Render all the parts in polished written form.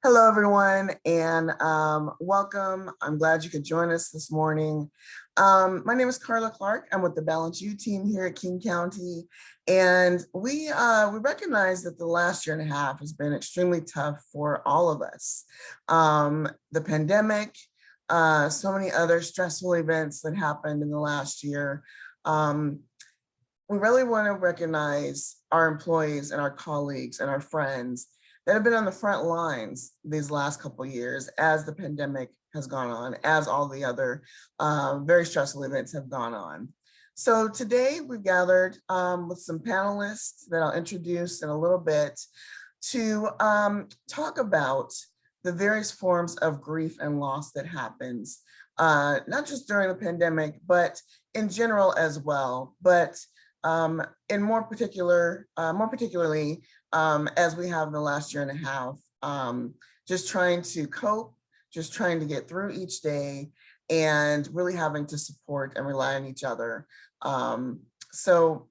Hello, everyone, and welcome. I'm glad you could join us this morning. My name is Carla Clark. I'm with the Balance U team here at King County, and we recognize that the last year and a half has been extremely tough for all of us. The pandemic, so many other stressful events that happened in the last year. We really want to recognize our employees and our colleagues and our friends that have been on the front lines these last couple of years as the pandemic has gone on, as all the other very stressful events have gone on. So today we've gathered with some panelists that I'll introduce in a little bit to talk about the various forms of grief and loss that happens, not just during the pandemic, but in general as well. But in more particularly, as we have in the last year and a half, just trying to cope, just trying to get through each day, and really having to support and rely on each other. So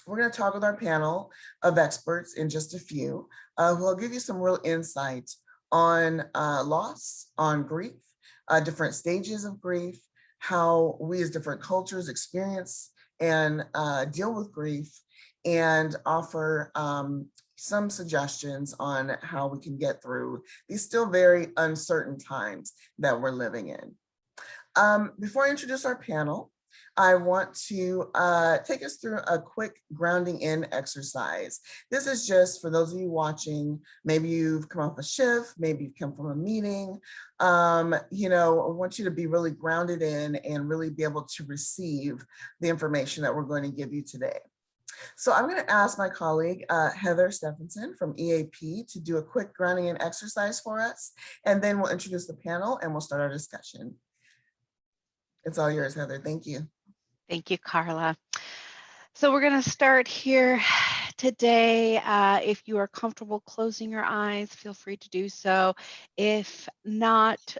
we're going to talk with our panel of experts in just a few, who will give you some real insight on loss, on grief, different stages of grief, how we as different cultures experience and deal with grief, and offer some suggestions on how we can get through these still very uncertain times that we're living in. Before I introduce our panel, I want to take us through a quick grounding in exercise. This is just for those of you watching, maybe you've come off a shift, maybe you've come from a meeting. I want you to be really grounded in and really be able to receive the information that we're going to give you today. So I'm going to ask my colleague, Heather Steffensen from EAP, to do a quick grounding in exercise for us, and then we'll introduce the panel and we'll start our discussion. It's all yours, Heather. Thank you. Thank you, Carla. So we're going to start here today. If you are comfortable closing your eyes, feel free to do so. If not,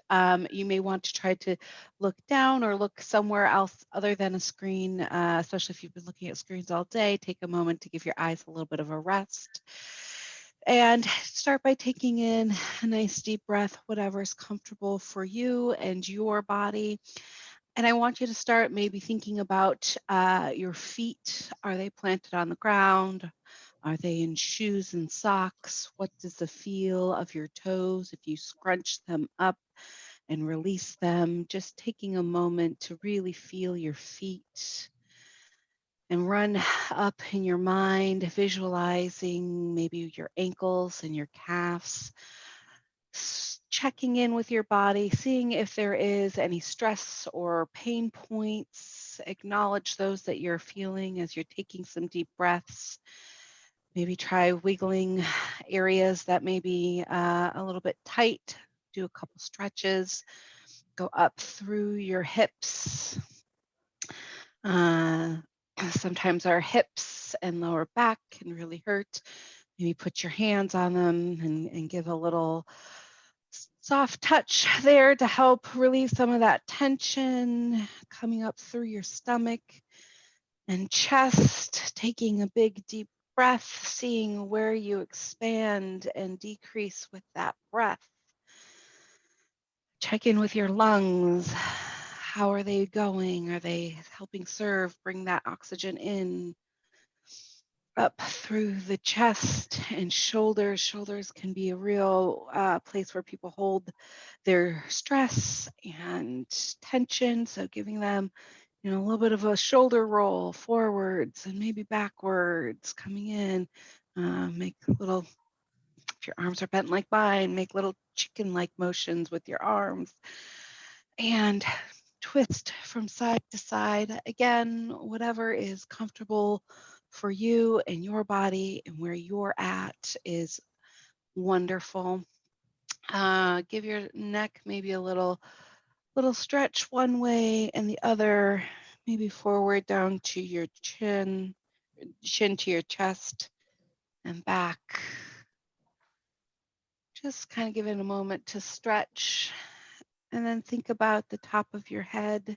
you may want to try to look down or look somewhere else other than a screen, especially if you've been looking at screens all day. Take a moment to give your eyes a little bit of a rest. And start by taking in a nice deep breath, whatever is comfortable for you and your body. And I want you to start maybe thinking about your feet. Are they planted on the ground? Are they in shoes and socks? What does the feel of your toes if you scrunch them up and release them? Just taking a moment to really feel your feet and run up in your mind, visualizing maybe your ankles and your calves. Checking in with your body, seeing if there is any stress or pain points. Acknowledge those that you're feeling as you're taking some deep breaths. Maybe try wiggling areas that may be a little bit tight. Do a couple stretches. Go up through your hips. Sometimes our hips and lower back can really hurt. Maybe put your hands on them and give a little soft touch there to help relieve some of that tension coming up through your stomach and chest. Taking a big deep breath, seeing where you expand and decrease with that breath. Check in with your lungs. How are they going? Are they helping serve, bring that oxygen in? Up through the chest and shoulders. Shoulders can be a real place where people hold their stress and tension. So giving them, a little bit of a shoulder roll forwards and maybe backwards, coming in. Make little, if your arms are bent like mine, make little chicken-like motions with your arms. And twist from side to side. Again, whatever is comfortable for you and your body and where you're at is wonderful. Give your neck maybe a little stretch one way and the other, maybe forward down to your chin to your chest and back. Just kind of give it a moment to stretch, and then think about the top of your head,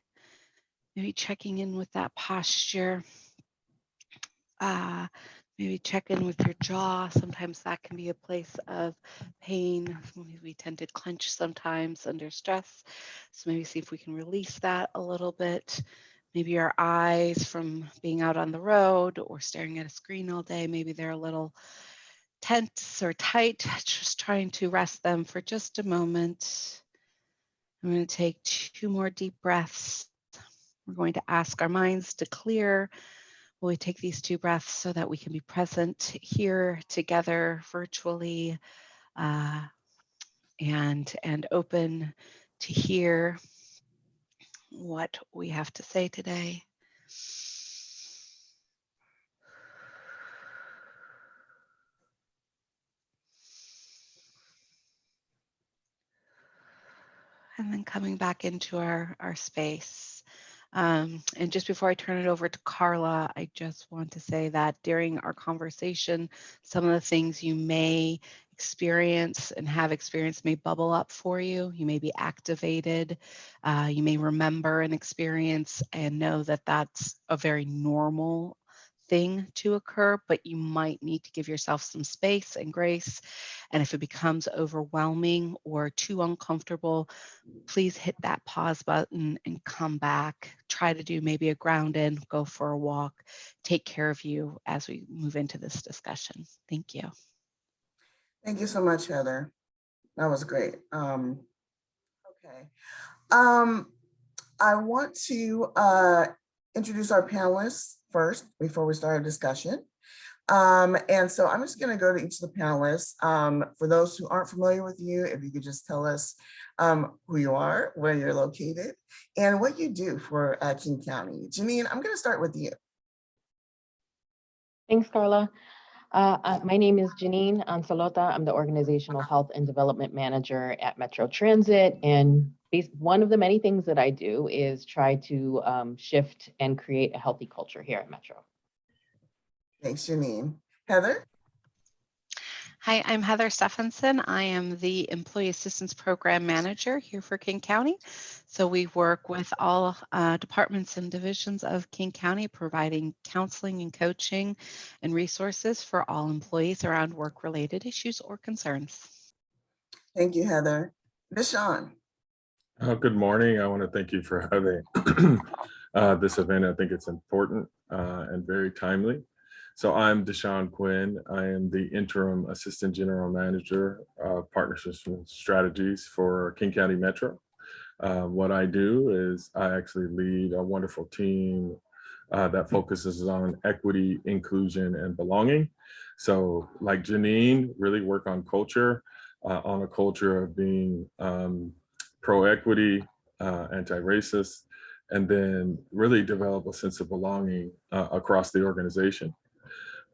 maybe checking in with that posture. Maybe check in with your jaw. Sometimes that can be a place of pain. We tend to clench sometimes under stress. So maybe see if we can release that a little bit. Maybe our eyes from being out on the road or staring at a screen all day, maybe they're a little tense or tight. Just trying to rest them for just a moment. I'm going to take 2 more deep breaths. We're going to ask our minds to clear. Will we take these 2 breaths so that we can be present here together virtually and open to hear what we have to say today. And then coming back into our space. And just before I turn it over to Carla, I just want to say that during our conversation, some of the things you may experience and have experienced may bubble up for you. You may be activated. You may remember an experience and know that that's a very normal thing to occur, but you might need to give yourself some space and grace. And if it becomes overwhelming or too uncomfortable, please hit that pause button and come back. Try to do maybe a ground in, go for a walk, take care of you as we move into this discussion. Thank you. Thank you so much, Heather. That was great. Okay. I want to introduce our panelists first before we start our discussion. And so I'm just going to go to each of the panelists. For those who aren't familiar with you, if you could just tell us who you are, where you're located, and what you do for King County. Janine, I'm going to start with you. Thanks, Carla. My name is Janine Anzalota. I'm the Organizational Health and Development Manager at Metro Transit. And one of the many things that I do is try to shift and create a healthy culture here at Metro. Thanks, Janine. Heather? Hi, I'm Heather Stephenson. I am the Employee Assistance Program Manager here for King County. So we work with all departments and divisions of King County, providing counseling and coaching and resources for all employees around work-related issues or concerns. Thank you, Heather. Deshawn. Good morning. I want to thank you for having this event. I think it's important and very timely. So I'm Deshawn Quinn. I am the Interim Assistant General Manager of Partnerships and Strategies for King County Metro. What I do is I actually lead a wonderful team that focuses on equity, inclusion, and belonging. So like Janine, really work on culture, on a culture of being pro-equity, anti-racist, and then really develop a sense of belonging across the organization.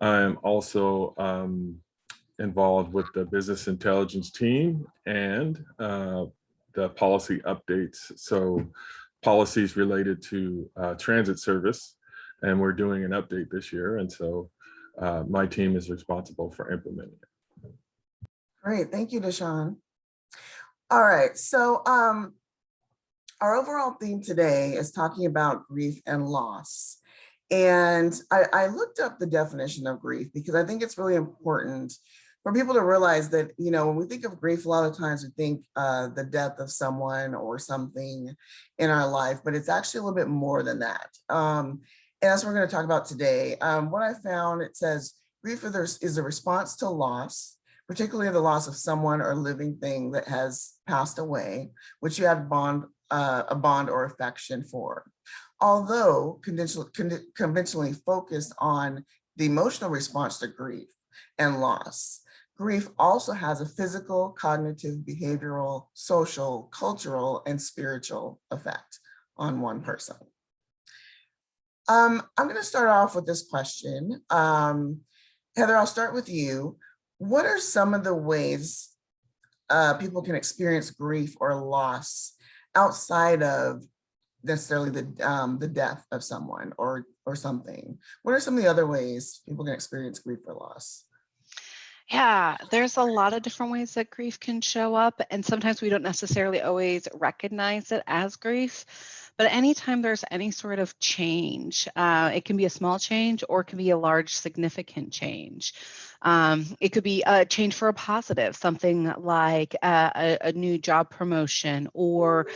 I'm also involved with the business intelligence team and the policy updates. So policies related to transit service, and we're doing an update this year. And so my team is responsible for implementing it. Great, thank you, Deshawn. All right, so our overall theme today is talking about grief and loss. And I looked up the definition of grief because I think it's really important for people to realize that, you know, when we think of grief, a lot of times we think the death of someone or something in our life, but it's actually a little bit more than that. And that's what we're going to talk about today. What I found, it says grief is a response to loss, particularly the loss of someone or living thing that has passed away, which you have a bond or affection for. Although conventionally focused on the emotional response to grief and loss, grief also has a physical, cognitive, behavioral, social, cultural, and spiritual effect on one person. I'm going to start off with this question. Heather, I'll start with you. What are some of the ways people can experience grief or loss outside of necessarily the death of someone or something? What are some of the other ways people can experience grief or loss? Yeah, there's a lot of different ways that grief can show up, and sometimes we don't necessarily always recognize it as grief. But anytime there's any sort of change, it can be a small change or it can be a large, significant change. It could be a change for a positive, something like a new job promotion or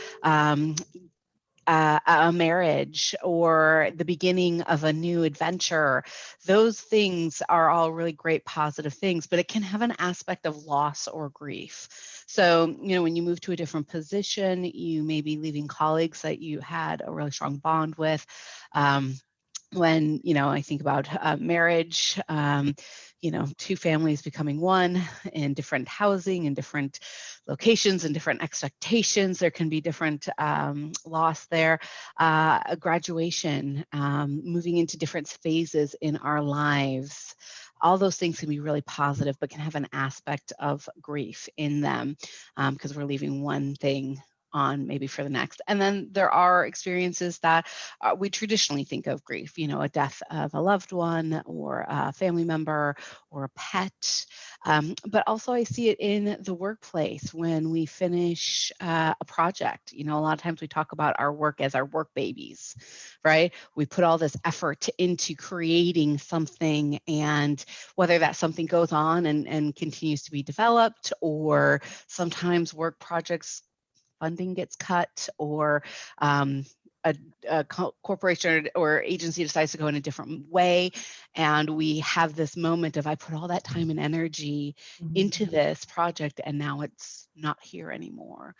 a marriage or the beginning of a new adventure. Those things are all really great positive things, but it can have an aspect of loss or grief. So, when you move to a different position, you may be leaving colleagues that you had a really strong bond with. When, I think about marriage, two families becoming one in different housing and different locations and different expectations, there can be different loss there. A graduation, moving into different phases in our lives. All those things can be really positive, but can have an aspect of grief in them because we're leaving one thing on maybe for the next. And then there are experiences that we traditionally think of grief, a death of a loved one or a family member or a pet. But also I see it in the workplace when we finish a project. A lot of times we talk about our work as our work babies, right? We put all this effort into creating something, and whether that something goes on and continues to be developed, or sometimes work projects funding gets cut, or a corporation or agency decides to go in a different way. And we have this moment of, I put all that time and energy into this project and now it's not here anymore.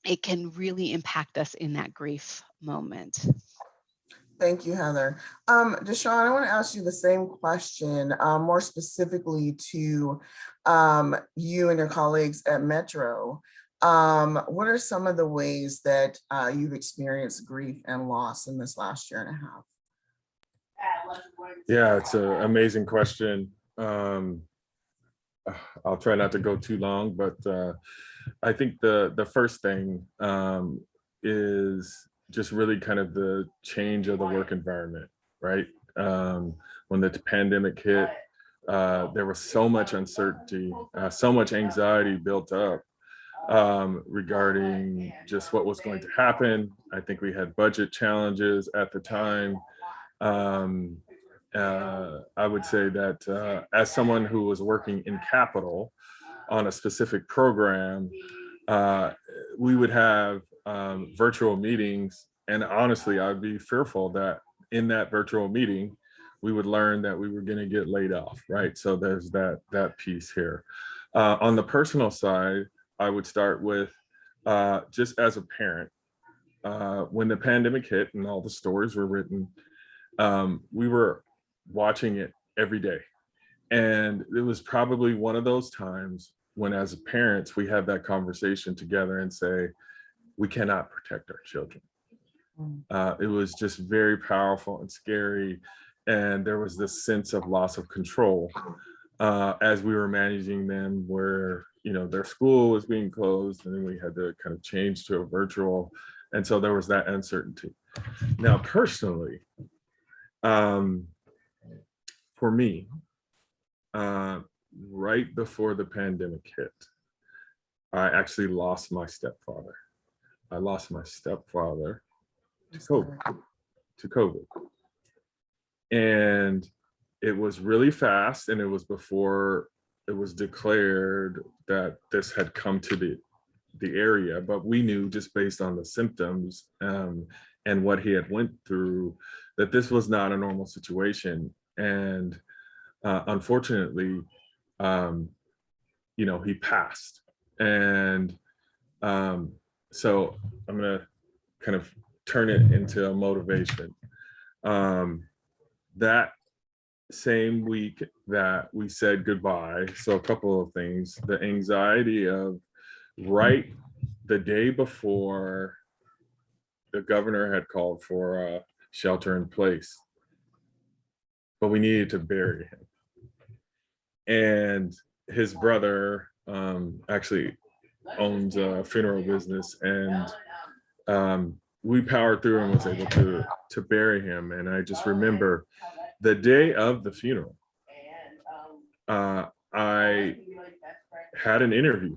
It can really impact us in that grief moment. Thank you, Heather. Deshawn, I want to ask you the same question, more specifically to you and your colleagues at Metro. What are some of the ways that you've experienced grief and loss in this last year and a half? Yeah, it's an amazing question. I'll try not to go too long, but I think the first thing is just really kind of the change of the work environment, right? When the pandemic hit, there was so much uncertainty, so much anxiety built up regarding just what was going to happen. I think we had budget challenges at the time. I would say that as someone who was working in capital on a specific program, we would have virtual meetings, and honestly, I'd be fearful that in that virtual meeting, we would learn that we were going to get laid off, right? So there's that piece here. On the personal side, I would start with just as a parent, when the pandemic hit and all the stories were written, we were watching it every day. And it was probably one of those times when, as parents, we have that conversation together and say, we cannot protect our children. It was just very powerful and scary. And there was this sense of loss of control as we were managing them, where their school was being closed, and then we had to kind of change to a virtual. And so there was that uncertainty. Now, personally, for me, right before the pandemic hit, I actually lost my stepfather. I lost my stepfather to COVID. And it was really fast, and it was before it was declared that this had come to the area, but we knew just based on the symptoms and what he had went through that this was not a normal situation. And unfortunately, he passed. And so I'm gonna kind of turn it into a motivation. That same week that we said goodbye, so a couple of things, the anxiety of right the day before the governor had called for shelter in place, but we needed to bury him. And his brother actually owns a funeral business, and we powered through and was able to bury him. And I just remember the day of the funeral, I had an interview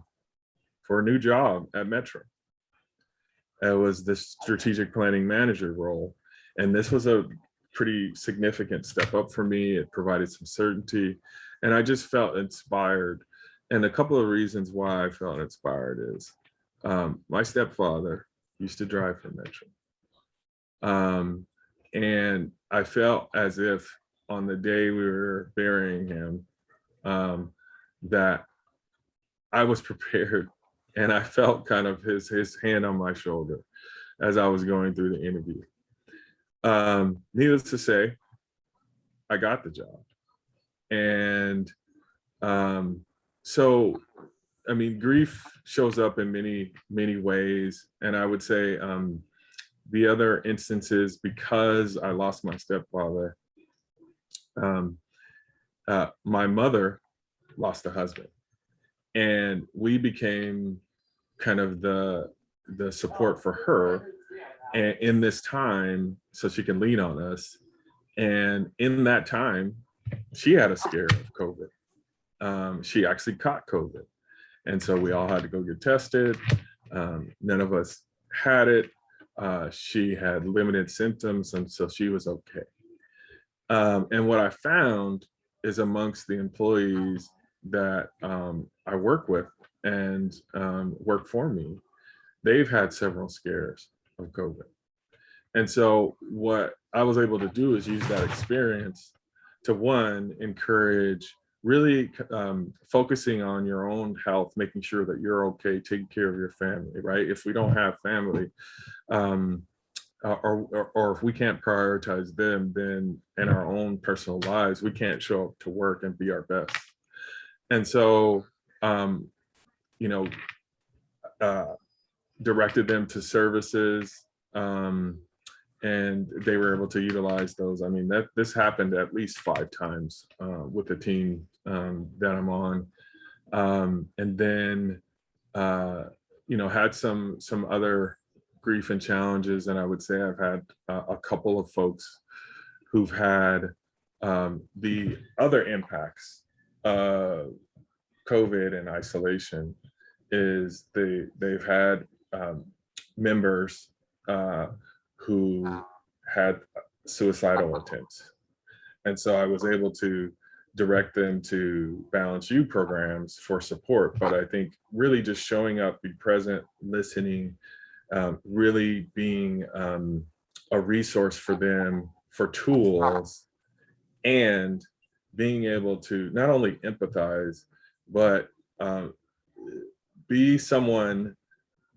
for a new job at Metro. It was the strategic planning manager role. And this was a pretty significant step up for me. It provided some certainty, and I just felt inspired. And a couple of reasons why I felt inspired is my stepfather used to drive for Metro. And I felt as if on the day we were burying him, that I was prepared, and I felt kind of his hand on my shoulder as I was going through the interview. Needless to say, I got the job. And so, I mean, grief shows up in many, many ways. And I would say the other instances, because I lost my stepfather, my mother lost a husband. And we became kind of the support for her in this time, so she can lean on us. And in that time, she had a scare of COVID. She actually caught COVID. And so we all had to go get tested. None of us had it. She had limited symptoms, and so she was okay. And what I found is amongst the employees that I work with and work for me, they've had several scares of COVID. And so what I was able to do is use that experience to, one, encourage really focusing on your own health, making sure that you're okay, taking care of your family, right? If we don't have family, or if we can't prioritize them, then in our own personal lives, we can't show up to work and be our best. And so, directed them to services, and they were able to utilize those. I mean, this happened at least 5 times with the team that I'm on. And then, had some other grief and challenges. And I would say I've had a couple of folks who've had the other impacts of COVID and isolation is they've had members who had suicidal attempts. And so I was able to direct them to Balance U programs for support. But I think really just showing up, be present, listening, really being a resource for them for tools, and being able to not only empathize, but be someone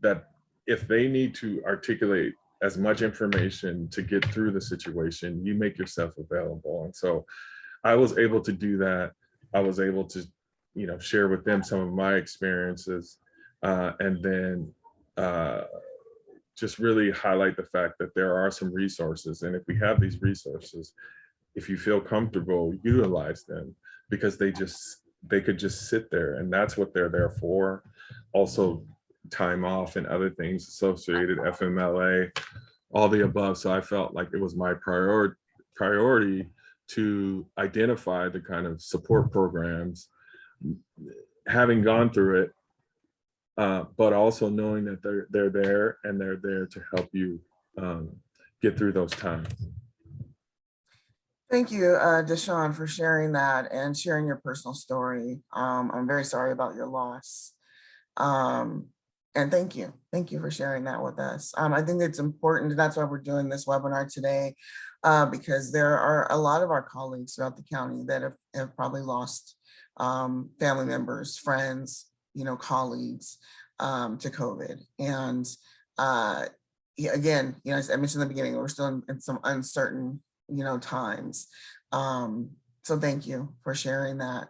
that if they need to articulate as much information to get through the situation, you make yourself available. And so I was able to do that. I was able to, share with them some of my experiences, and then just really highlight the fact that there are some resources. And if we have these resources, if you feel comfortable, utilize them, because they could just sit there, and that's what they're there for. Also, time off and other things associated, FMLA, all the above. So I felt like it was my priority to identify the kind of support programs, having gone through it, but also knowing that they're there, and they're there to help you get through those times. Thank you, Deshaun, for sharing that and sharing your personal story. I'm very sorry about your loss. And thank you for sharing that with us. I think it's important, and that's why we're doing this webinar today, because there are a lot of our colleagues throughout the county that have probably lost family members, friends, colleagues to COVID. And again, as I mentioned in the beginning, we're still in some uncertain, times. So thank you for sharing that.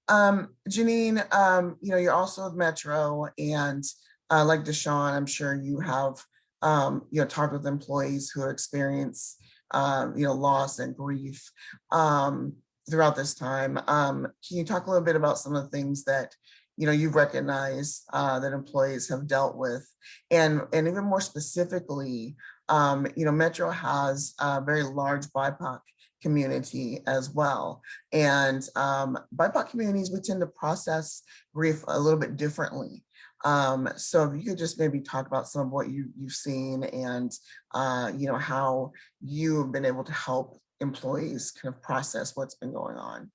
Janine, you're also with Metro, and like Deshaun, I'm sure you have, talked with employees who experience, loss and grief throughout this time. Can you talk a little bit about some of the things that, you've recognized that employees have dealt with, and even more specifically, Metro has a very large BIPOC community as well. And BIPOC communities, we tend to process grief a little bit differently. So if you could just maybe talk about some of what you've seen and, how you've been able to help employees kind of process what's been going on.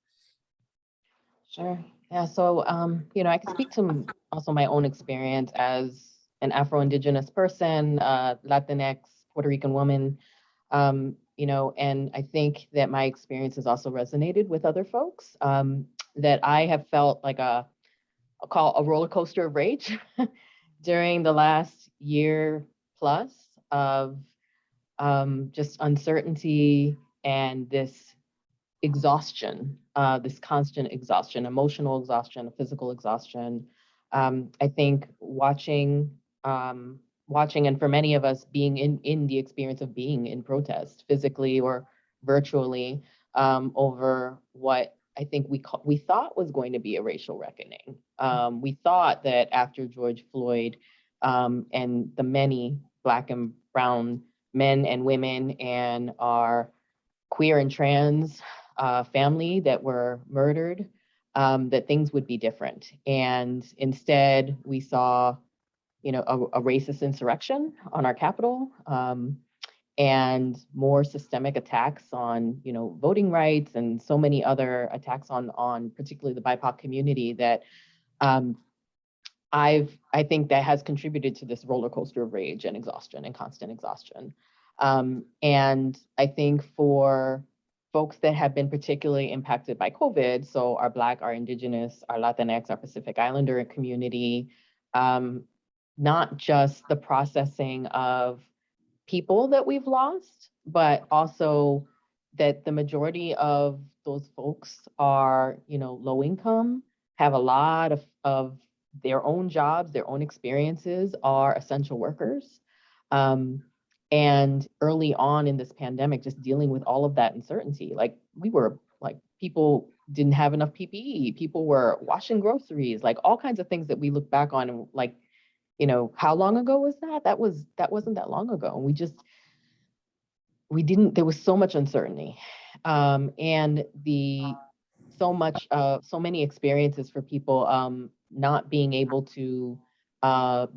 Sure. Yeah. So, I can speak to also my own experience as an Afro-Indigenous person, Latinx, Puerto Rican woman, and I think that my experience has also resonated with other folks, that I have felt like I'll call a roller coaster of rage during the last year plus of just uncertainty and this exhaustion, this constant exhaustion, emotional exhaustion, physical exhaustion. I think watching, and for many of us being in the experience of being in protest, physically or virtually, over what I think we thought was going to be a racial reckoning. We thought that after George Floyd, and the many Black and brown men and women and our queer and trans family that were murdered, that things would be different. And instead, we saw, a racist insurrection on our Capitol, and more systemic attacks on, voting rights and so many other attacks on particularly the BIPOC community that I think that has contributed to this roller coaster of rage and exhaustion and constant exhaustion. And I think for folks that have been particularly impacted by COVID, so our Black, our Indigenous, our Latinx, our Pacific Islander community, not just the processing of people that we've lost, but also that the majority of those folks are, low income, have a lot of their own jobs, their own experiences, are essential workers. And early on in this pandemic, just dealing with all of that uncertainty, people didn't have enough PPE, people were washing groceries, like all kinds of things that we look back on and how long ago was that? That wasn't that long ago. And there was so much uncertainty. And so many experiences for people, not being able to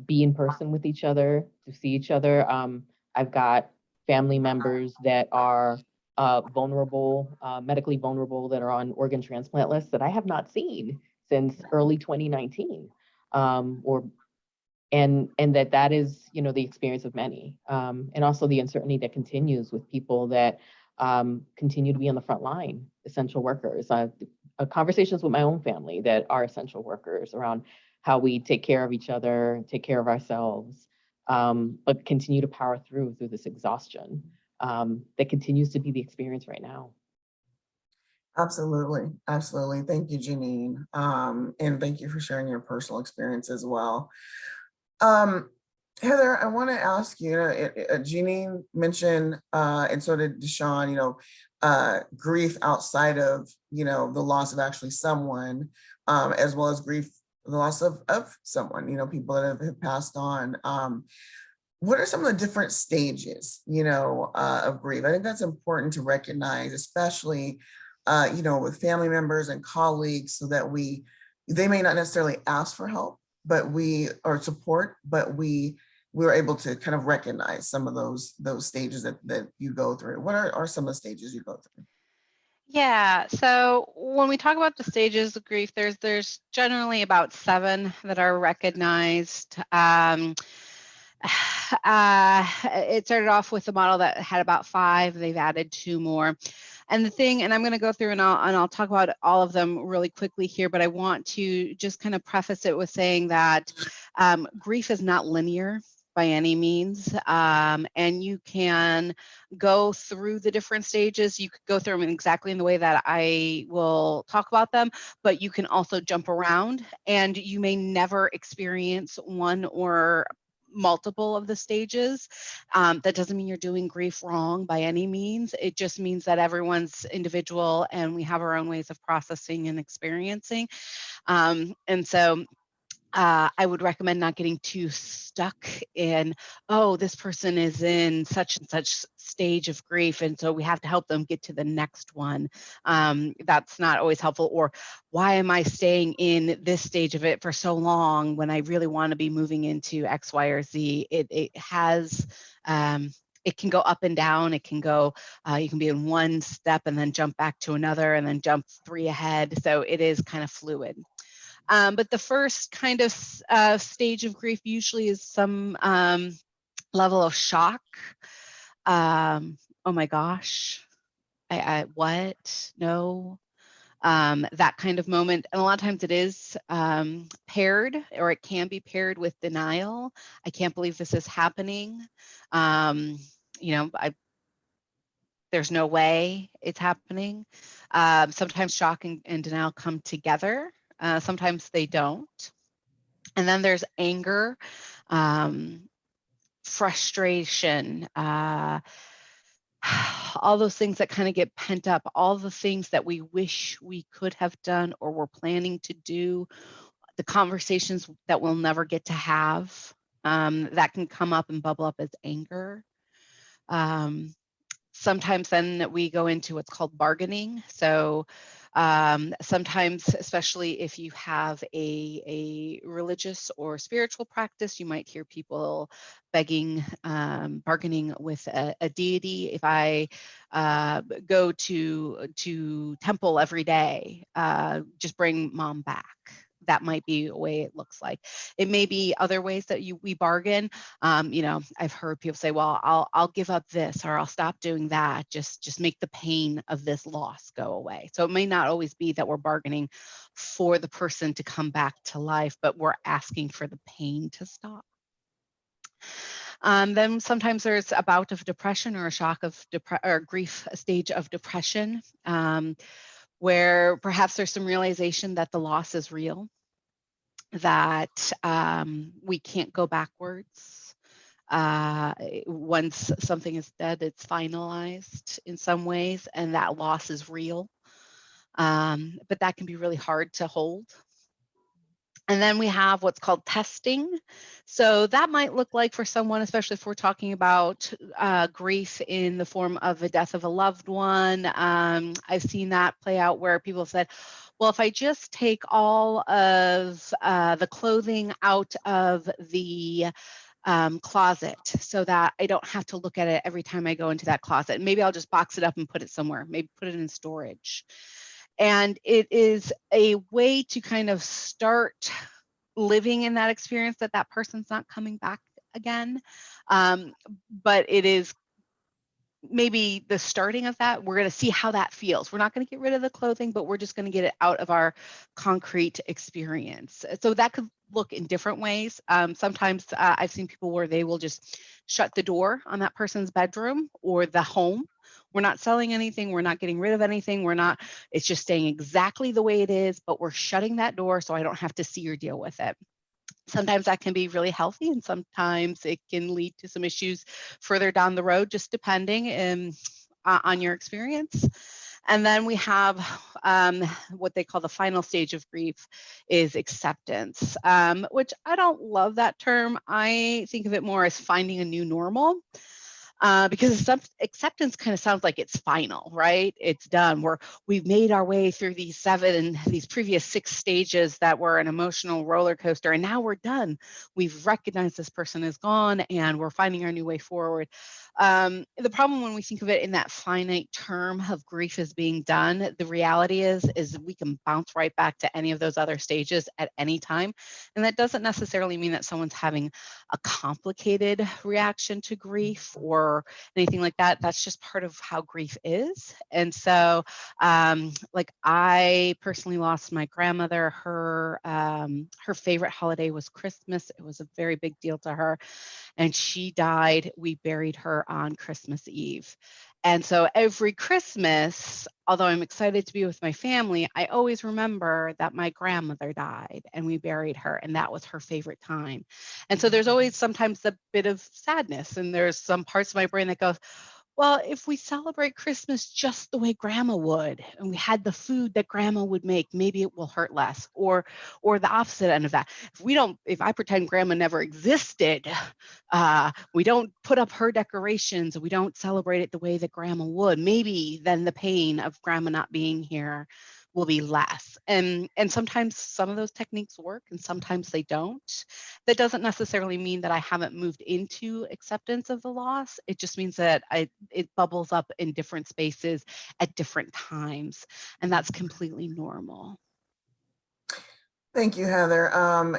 be in person with each other, to see each other. I've got family members that are vulnerable, medically vulnerable, that are on organ transplant lists that I have not seen since early 2019, and that is, the experience of many, and also the uncertainty that continues with people that continue to be on the front line, essential workers. Conversations with my own family that are essential workers around how we take care of each other, take care of ourselves, but continue to power through this exhaustion that continues to be the experience right now. Absolutely. Absolutely. Thank you, Janine. And thank you for sharing your personal experience as well. Heather, I want to ask you, Janine mentioned, and so did Deshawn, grief outside of, the loss of actually someone, as well as grief, the loss of someone, people that have passed on. What are some of the different stages, of grief? I think that's important to recognize, especially, with family members and colleagues, so that they may not necessarily ask for help, or support, but we were able to kind of recognize some of those stages that you go through. What are some of the stages you go through? Yeah, so when we talk about the stages of grief, there's generally about 7 that are recognized. It started off with a model that had about 5. They've added 2 more. And I'm going to go through and I'll talk about all of them really quickly here, but I want to just kind of preface it with saying that grief is not linear by any means. And you can go through the different stages. You could go through them exactly in the way that I will talk about them, but you can also jump around, and you may never experience one or multiple of the stages. That doesn't mean you're doing grief wrong by any means. It just means that everyone's individual and we have our own ways of processing and experiencing. And so I would recommend not getting too stuck in, oh, this person is in such and such stage of grief, and so we have to help them get to the next one. That's not always helpful. Or why am I staying in this stage of it for so long when I really want to be moving into X, Y, or Z? It has, it can go up and down. It can go, you can be in one step and then jump back to another and then jump 3 ahead. So it is kind of fluid. But the first kind of stage of grief usually is some level of shock. Oh my gosh, I what? No. That kind of moment. And a lot of times it is paired, or it can be paired with denial. I can't believe this is happening. You know, there's no way it's happening. Sometimes shock and denial come together. Sometimes they don't. And then there's anger, frustration, all those things that kind of get pent up, all the things that we wish we could have done or were planning to do, the conversations that we'll never get to have, that can come up and bubble up as anger. Sometimes then we go into what's called bargaining. So sometimes, especially if you have a religious or spiritual practice, you might hear people begging, bargaining with a deity. If I go to temple every day, just bring mom back. That might be a way it looks like. It may be other ways that we bargain. You know, I've heard people say, well, I'll give up this, or I'll stop doing that. Just make the pain of this loss go away. So it may not always be that we're bargaining for the person to come back to life, but we're asking for the pain to stop. Then sometimes there's a bout of depression or a shock of or grief, a stage of depression, where perhaps there's some realization that the loss is real, that we can't go backwards. Once something is dead, it's finalized in some ways, and that loss is real. But that can be really hard to hold. And then we have what's called testing. So that might look like for someone, especially if we're talking about grief in the form of the death of a loved one. I've seen that play out where people said, well, if I just take all of the clothing out of the closet so that I don't have to look at it every time I go into that closet, maybe I'll just box it up and put it somewhere, maybe put it in storage. And it is a way to kind of start living in that experience that that person's not coming back again. But it is maybe the starting of that. We're going to see how that feels. We're not going to get rid of the clothing, but we're just going to get it out of our concrete experience. So that could look in different ways. Sometimes I've seen people where they will just shut the door on that person's bedroom or the home. We're not selling anything. We're not getting rid of anything. It's just staying exactly the way it is, but we're shutting that door so I don't have to see or deal with it. Sometimes that can be really healthy, and sometimes it can lead to some issues further down the road, just depending on your experience. And then we have what they call the final stage of grief is acceptance, which I don't love that term. I think of it more as finding a new normal. Because acceptance kind of sounds like it's final, right? It's done. We've made our way through these previous 6 stages that were an emotional roller coaster, and now we're done. We've recognized this person is gone, and we're finding our new way forward. The problem when we think of it in that finite term of grief as being done, the reality is we can bounce right back to any of those other stages at any time, and that doesn't necessarily mean that someone's having a complicated reaction to grief or anything like that. That's just part of how grief is. And so like I personally lost my grandmother. Her favorite holiday was Christmas. It was a very big deal to her, and she died. We buried her on Christmas Eve. And so every Christmas, although I'm excited to be with my family, I always remember that my grandmother died and we buried her, and that was her favorite time. And so there's always sometimes a bit of sadness, and there's some parts of my brain that goes, Well, if we celebrate Christmas just the way grandma would, and we had the food that grandma would make, maybe it will hurt less. Or the opposite end of that. If I pretend grandma never existed, we don't put up her decorations, we don't celebrate it the way that grandma would, maybe then the pain of grandma not being here will be less. And sometimes some of those techniques work and sometimes they don't. That doesn't necessarily mean that I haven't moved into acceptance of the loss. It just means that it bubbles up in different spaces at different times, and that's completely normal. Thank you, Heather.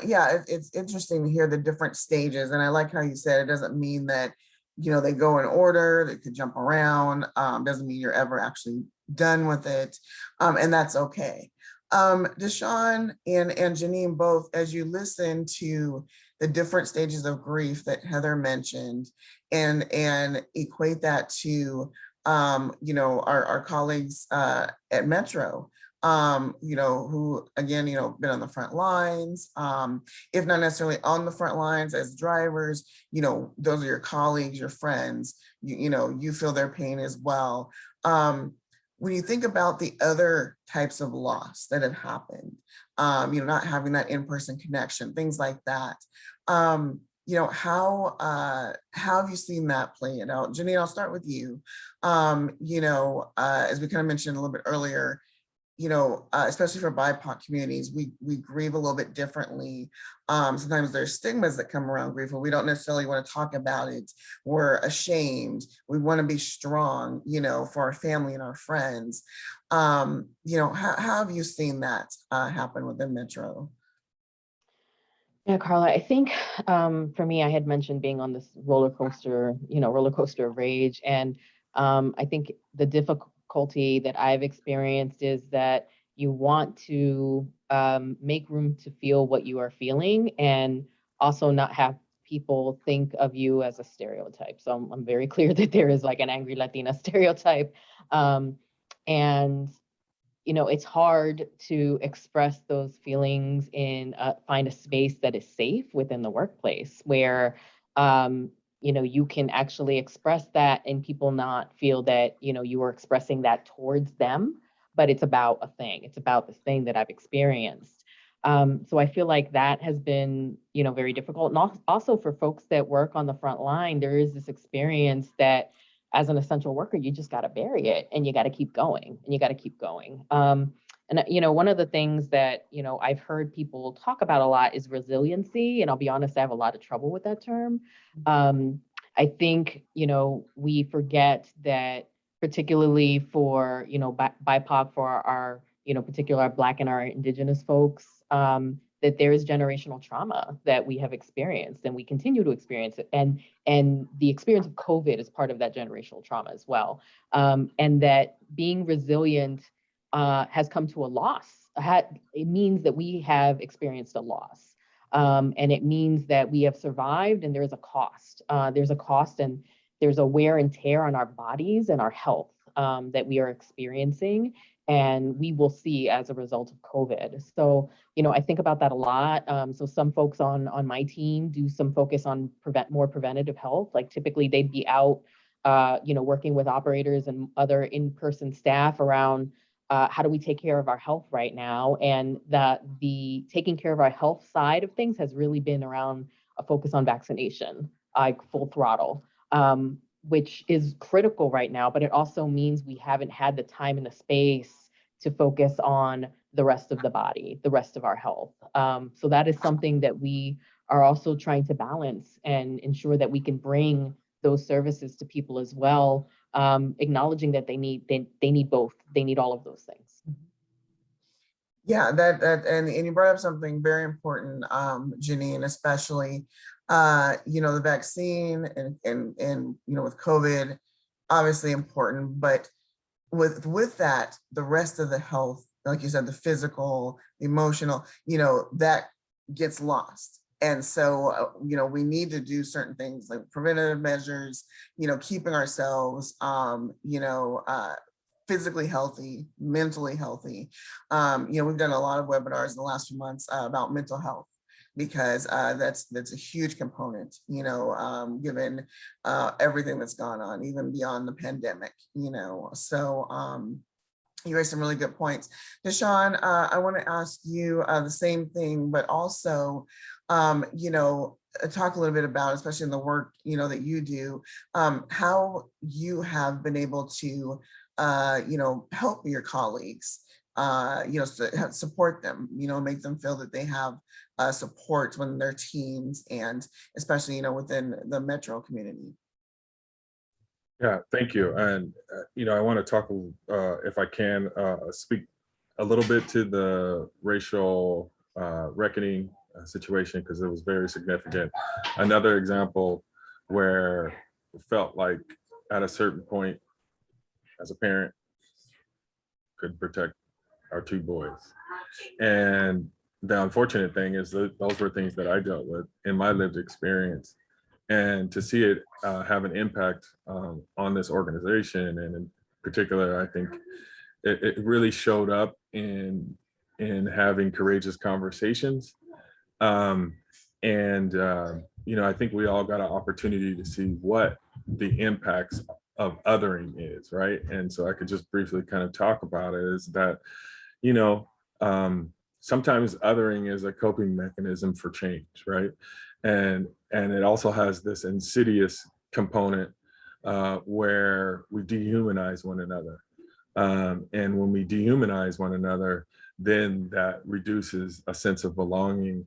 Yeah, it's interesting to hear the different stages, and I like how you said it doesn't mean that, you know, they go in order, they could jump around, doesn't mean you're ever actually done with it, and that's okay. Deshawn and Janine, both, as you listen to the different stages of grief that Heather mentioned and equate that to, you know, our colleagues at Metro, you know, who again, you know, been on the front lines, if not necessarily on the front lines as drivers, you know, those are your colleagues, your friends, you know, you feel their pain as well. When you think about the other types of loss that have happened, you know, not having that in-person connection, things like that, you know, how have you seen that play out? Janine, I'll start with you. You know, as we kind of mentioned a little bit earlier, you know, especially for BIPOC communities, we grieve a little bit differently. Sometimes there's stigmas that come around grief, and we don't necessarily want to talk about it. We're ashamed. We want to be strong, you know, for our family and our friends. You know, how have you seen that happen within Metro? Yeah, Carla, I think for me, I had mentioned being on this rollercoaster of rage. And I think the difficulty that I've experienced is that you want to make room to feel what you are feeling and also not have people think of you as a stereotype. So I'm very clear that there is like an angry Latina stereotype. And you know, it's hard to express those feelings in find a space that is safe within the workplace where you know, you can actually express that and people not feel that, you know, you are expressing that towards them, but it's about a thing. It's about this thing that I've experienced. So I feel like that has been, you know, very difficult. And also for folks that work on the front line, there is this experience that as an essential worker, you just got to bury it and you got to keep going and you got to keep going. And, you know, one of the things that, you know, I've heard people talk about a lot is resiliency. And I'll be honest, I have a lot of trouble with that term. I think, you know, we forget that particularly for, you know, BIPOC, for our, you know, particular our Black and our Indigenous folks, that there is generational trauma that we have experienced and we continue to experience it. And the experience of COVID is part of that generational trauma as well. And that being resilient has come to a loss. It means that we have experienced a loss. And it means that we have survived and there's a cost. There's a cost and there's a wear and tear on our bodies and our health that we are experiencing. And we will see as a result of COVID. So, you know, I think about that a lot. So some folks on my team do some focus on more preventative health. Like typically they'd be out, you know, working with operators and other in-person staff around how do we take care of our health right now? And the taking care of our health side of things has really been around a focus on vaccination, like full throttle. Which is critical right now, but it also means we haven't had the time and the space to focus on the rest of the body, the rest of our health. So that is something that we are also trying to balance and ensure that we can bring those services to people as well, acknowledging that they need both. They need all of those things. Yeah, and you brought up something very important, Janine, especially you know, the vaccine and you know, with COVID, obviously important, but with that, the rest of the health, like you said, the physical, the emotional, you know, that gets lost. And so, you know, we need to do certain things like preventative measures, you know, keeping ourselves, you know, physically healthy, mentally healthy. You know, we've done a lot of webinars in the last few months about mental health. because that's a huge component, you know, given everything that's gone on, even beyond the pandemic, you know. So you raised some really good points. Deshaun, I want to ask you the same thing, but also, you know, talk a little bit about, especially in the work, you know, that you do, how you have been able to, you know, help your colleagues, you know, support them, you know, make them feel that they have support when they're teams, and especially, you know, within the Metro community. Yeah, thank you. And, you know, I want to talk, if I can, speak a little bit to the racial reckoning situation, because it was very significant. Another example where it felt like at a certain point, as a parent, could protect our two boys. And the unfortunate thing is that those were things that I dealt with in my lived experience. And to see it have an impact on this organization, and in particular, I think it really showed up in having courageous conversations. You know, I think we all got an opportunity to see what the impacts of othering is, right? And so I could just briefly kind of talk about it, is that, you know, sometimes othering is a coping mechanism for change, right? And it also has this insidious component where we dehumanize one another. And when we dehumanize one another, then that reduces a sense of belonging,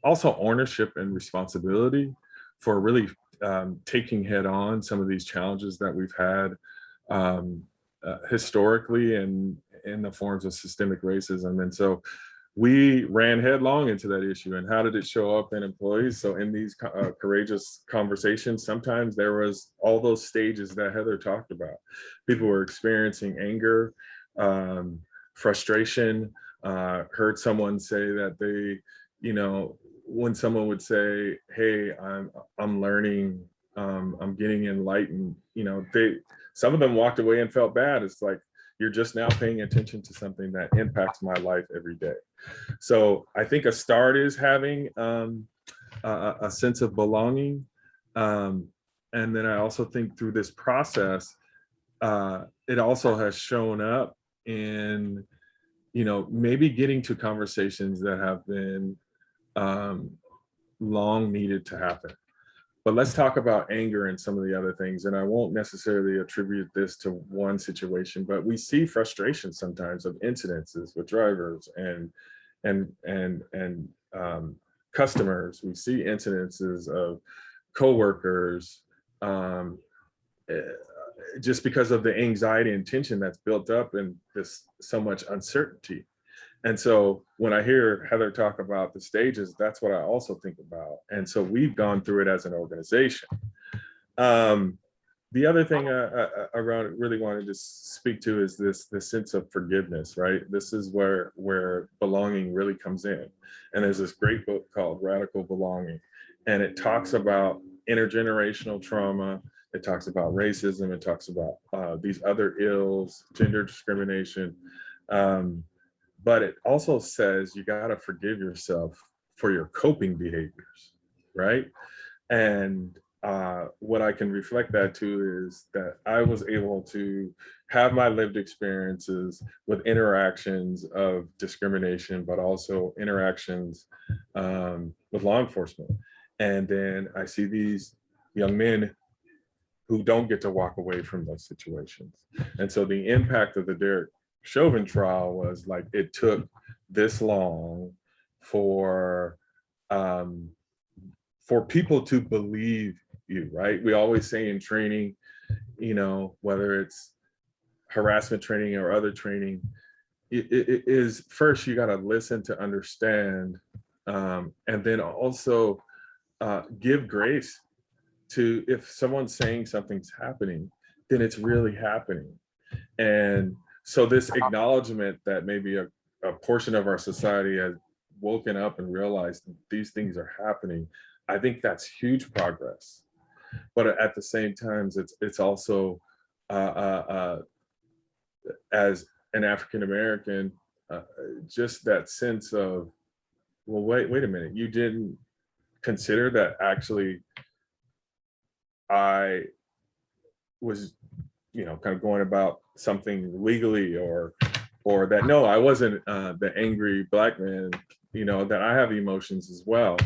also ownership and responsibility for really taking head on some of these challenges that we've had historically, and in the forms of systemic racism. And so we ran headlong into that issue. And how did it show up in employees? So in these courageous conversations, sometimes there was all those stages that Heather talked about. People were experiencing anger, frustration, heard someone say that they, you know, when someone would say, hey, I'm learning, I'm getting enlightened, you know, some of them walked away and felt bad. It's like, you're just now paying attention to something that impacts my life every day. So I think a start is having a sense of belonging. And then I also think through this process, it also has shown up in, you know, maybe getting to conversations that have been long needed to happen. But let's talk about anger and some of the other things. And I won't necessarily attribute this to one situation, but we see frustration sometimes of incidences with drivers and customers. We see incidences of coworkers, just because of the anxiety and tension that's built up and this so much uncertainty. And so when I hear Heather talk about the stages, that's what I also think about. And so we've gone through it as an organization. The other thing I really wanted to speak to is this sense of forgiveness, right? This is where belonging really comes in. And there's this great book called Radical Belonging. And it talks about intergenerational trauma. It talks about racism. It talks about these other ills, gender discrimination. But it also says you got to forgive yourself for your coping behaviors, right? And what I can reflect that to is that I was able to have my lived experiences with interactions of discrimination, but also interactions with law enforcement. And then I see these young men who don't get to walk away from those situations. And so the impact of the Derek Chauvin trial was like, it took this long for people to believe you, right? We always say in training, you know, whether it's harassment training or other training, it is first, you got to listen to understand, and then also give grace to, if someone's saying something's happening, then it's really happening. And so this acknowledgement that maybe a portion of our society has woken up and realized that these things are happening, I think that's huge progress. But at the same time, it's also, as an African American, just that sense of well, wait a minute, you didn't consider that actually I was, kind of going about something legally, or that, no, I wasn't the angry Black man, that I have emotions as well.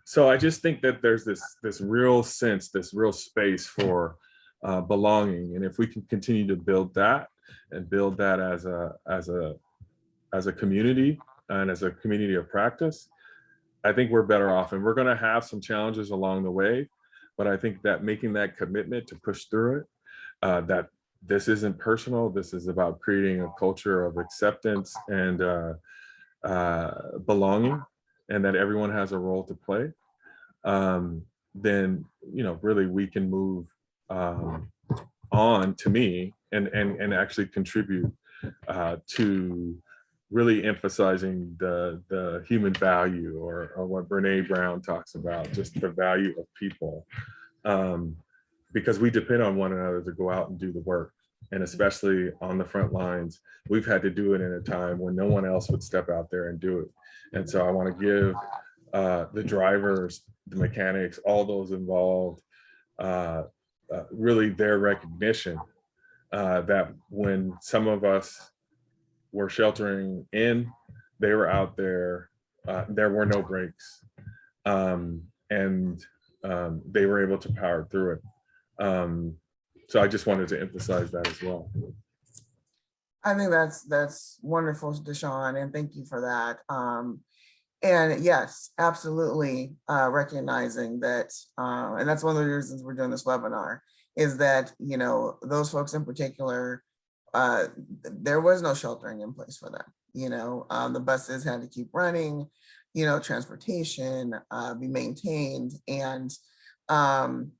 So I just think that there's this real sense, this real space for belonging. And if we can continue to build that and build that as a community and as a community of practice, I think we're better off. And we're going to have some challenges along the way, but I think that making that commitment to push through it, that this isn't personal, this is about creating a culture of acceptance and belonging, and that everyone has a role to play, then, really we can move on, to me, and actually contribute to really emphasizing the human value, or what Brene Brown talks about, just the value of people, because we depend on one another to go out and do the work. And especially on the front lines, we've had to do it in a time when no one else would step out there and do it. And so I want to give the drivers, the mechanics, all those involved, really their recognition that when some of us were sheltering in, they were out there, there were no breaks, and they were able to power through it. So I just wanted to emphasize that as well. I think that's wonderful, Deshaun, and thank you for that. And yes, absolutely, recognizing that, and that's one of the reasons we're doing this webinar, is that, those folks in particular, there was no sheltering in place for them. The buses had to keep running, transportation be maintained, and to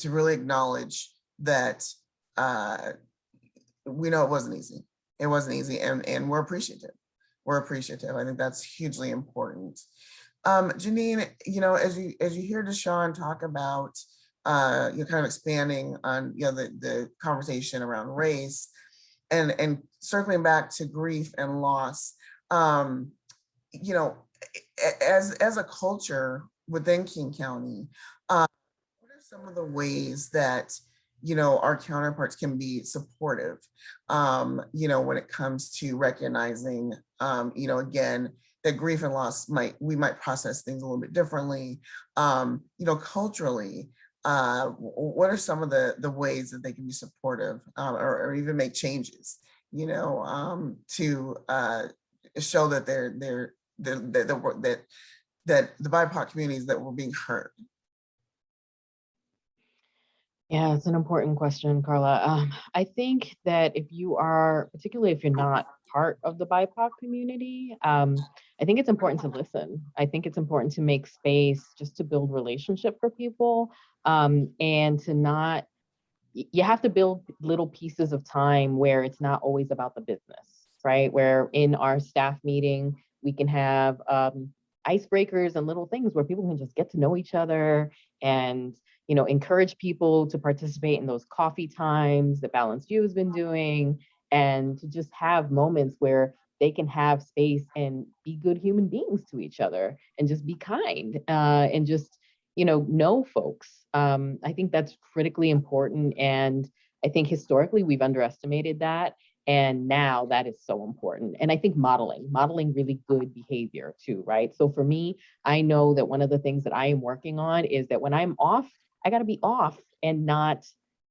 really acknowledge that we know it wasn't easy. It wasn't easy, and we're appreciative. We're appreciative. I think that's hugely important. Janine, as you hear Deshaun talk about, you're kind of expanding on the conversation around race, and circling back to grief and loss, as a culture within King County, what are some of the ways that our counterparts can be supportive, when it comes to recognizing, again, that grief and loss we might process things a little bit differently, culturally. What are some of the ways that they can be supportive, or even make changes, to show that that the BIPOC communities that were being heard? Yeah, it's an important question, Carla. I think that particularly if you're not part of the BIPOC community, I think it's important to listen. I think it's important to make space just to build relationship for people, and to not, you have to build little pieces of time where it's not always about the business, right? Where in our staff meeting, we can have icebreakers and little things where people can just get to know each other, and encourage people to participate in those coffee times that Balanced View has been doing, and to just have moments where they can have space and be good human beings to each other, and just be kind, and just know folks. I think that's critically important, and I think historically we've underestimated that, and now that is so important. And I think modeling really good behavior too, right? So for me, I know that one of the things that I am working on is that when I'm off, I got to be off and not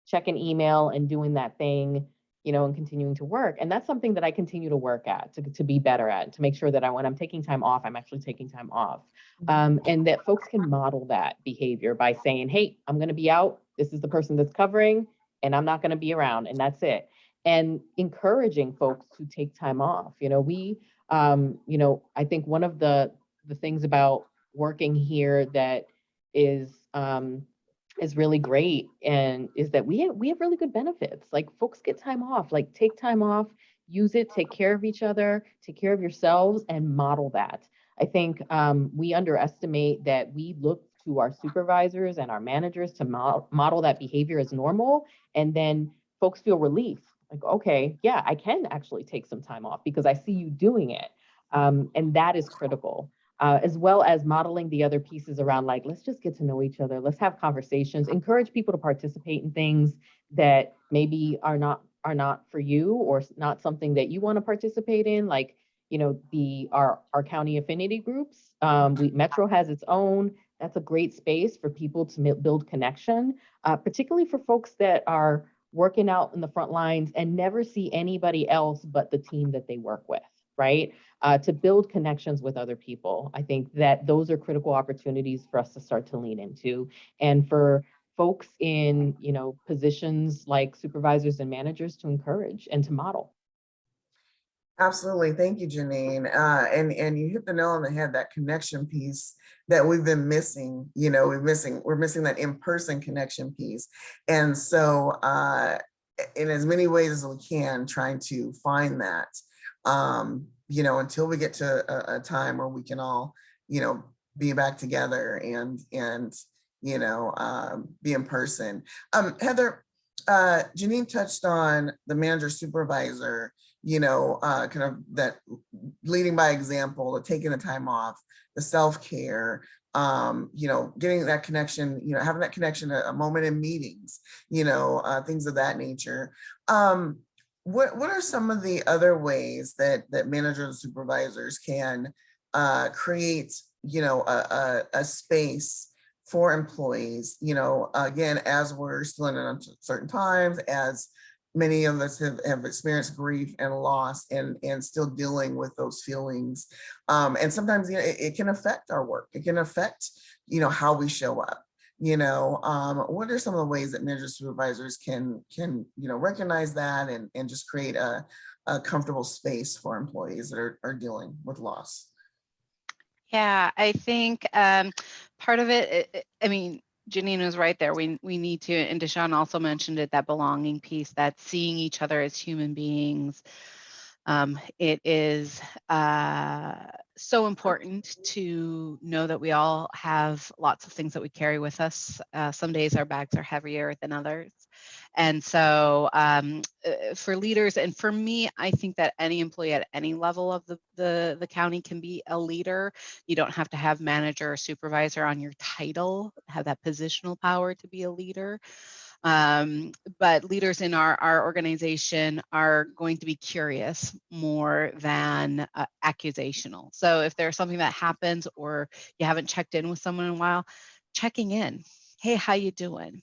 check an email and doing that thing, and continuing to work. And that's something that I continue to work at, to be better at, to make sure that when I'm taking time off, I'm actually taking time off. And that folks can model that behavior by saying, hey, I'm going to be out. This is the person that's covering, and I'm not going to be around, and that's it. And encouraging folks to take time off. I think one of the things about working here that is really great, and is that we have really good benefits. Like, folks get time off, like take time off, use it, take care of each other, take care of yourselves, and model that. I think we underestimate that. We look to our supervisors and our managers to model that behavior as normal, and then folks feel relief. Like, okay, yeah, I can actually take some time off because I see you doing it. And that is critical. As well as modeling the other pieces around, like, let's just get to know each other. Let's have conversations, encourage people to participate in things that maybe are not for you, or not something that you want to participate in. Like, you know, our county affinity groups. Metro has its own. That's a great space for people to build connection, particularly for folks that are working out in the front lines and never see anybody else but the team that they work with, right? To build connections with other people. I think that those are critical opportunities for us to start to lean into. And for folks in, you know, positions like supervisors and managers to encourage and to model. Absolutely. Thank you, Janine. And you hit the nail on the head, that connection piece that we've been missing. You know, we're missing that in-person connection piece. And so in as many ways as we can, trying to find that, you know, until we get to a time where we can all, you know, be back together and you know, be in person. Heather, Janine touched on the manager supervisor, you know, kind of that leading by example, the taking the time off, the self-care, you know, getting that connection, you know, having that connection, a moment in meetings, you know, things of that nature. What are some of the other ways that managers and supervisors can create, you know, a space for employees, you know, again, as we're still in uncertain times, as many of us have experienced grief and loss and still dealing with those feelings. And sometimes, you know, it can affect our work. It can affect, you know, how we show up. You know, what are some of the ways that manager supervisors can, you know, recognize that and just create a comfortable space for employees that are dealing with loss? Yeah, I think part of it, I mean, Janine was right there. We need to, and Deshaun also mentioned it, that belonging piece, that seeing each other as human beings. It is so important to know that we all have lots of things that we carry with us. Some days our bags are heavier than others. And so for leaders, and for me, I think that any employee at any level of the county can be a leader. You don't have to have manager or supervisor on your title, have that positional power to be a leader. But leaders in our organization are going to be curious more than accusational. So if there's something that happens or you haven't checked in with someone in a while, checking in. Hey, how you doing?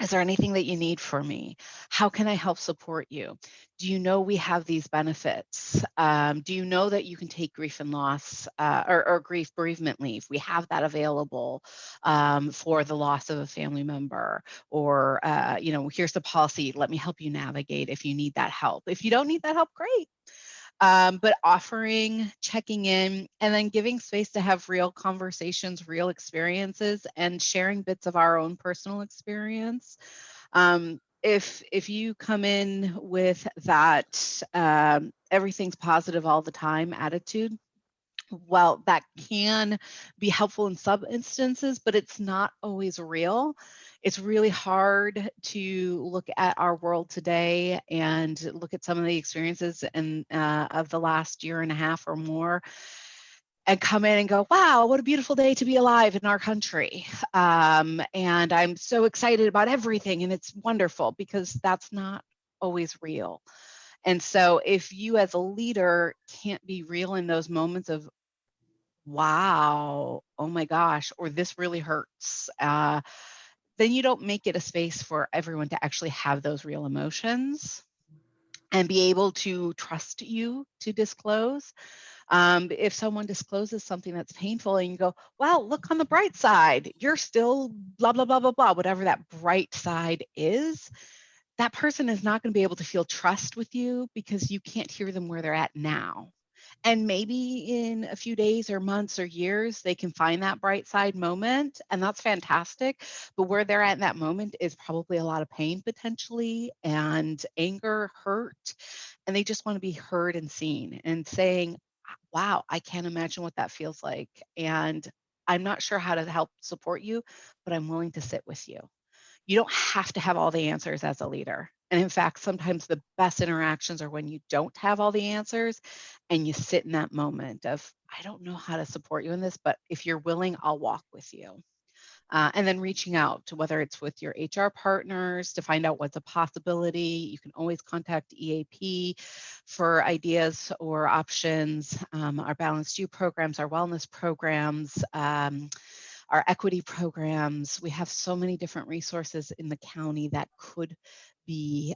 Is there anything that you need from me? How can I help support you? Do you know we have these benefits? Do you know that you can take grief and loss or grief bereavement leave? We have that available for the loss of a family member. Or, you know, here's the policy. Let me help you navigate if you need that help. If you don't need that help, great. But offering, checking in, and then giving space to have real conversations, real experiences, and sharing bits of our own personal experience. If you come in with that everything's positive all the time attitude, well, that can be helpful in some instances, but it's not always real. It's really hard to look at our world today and look at some of the experiences of the last year and a half or more and come in and go, wow, what a beautiful day to be alive in our country. And I'm so excited about everything and it's wonderful, because that's not always real. And so if you as a leader can't be real in those moments of, wow, oh my gosh, or this really hurts, then you don't make it a space for everyone to actually have those real emotions and be able to trust you to disclose. If someone discloses something that's painful and you go, well, look on the bright side, you're still blah, blah, blah, blah, blah, whatever that bright side is, that person is not going to be able to feel trust with you because you can't hear them where they're at now. And maybe in a few days or months or years, they can find that bright side moment, and that's fantastic. But where they're at in that moment is probably a lot of pain potentially, and anger, hurt, and they just want to be heard and seen and saying, wow, I can't imagine what that feels like. And I'm not sure how to help support you, but I'm willing to sit with you. You don't have to have all the answers as a leader. And in fact, sometimes the best interactions are when you don't have all the answers and you sit in that moment of, I don't know how to support you in this, but if you're willing, I'll walk with you. And then reaching out to whether it's with your HR partners to find out what's a possibility. You can always contact EAP for ideas or options. Our Balanced You programs, our wellness programs, our equity programs. We have so many different resources in the county that could be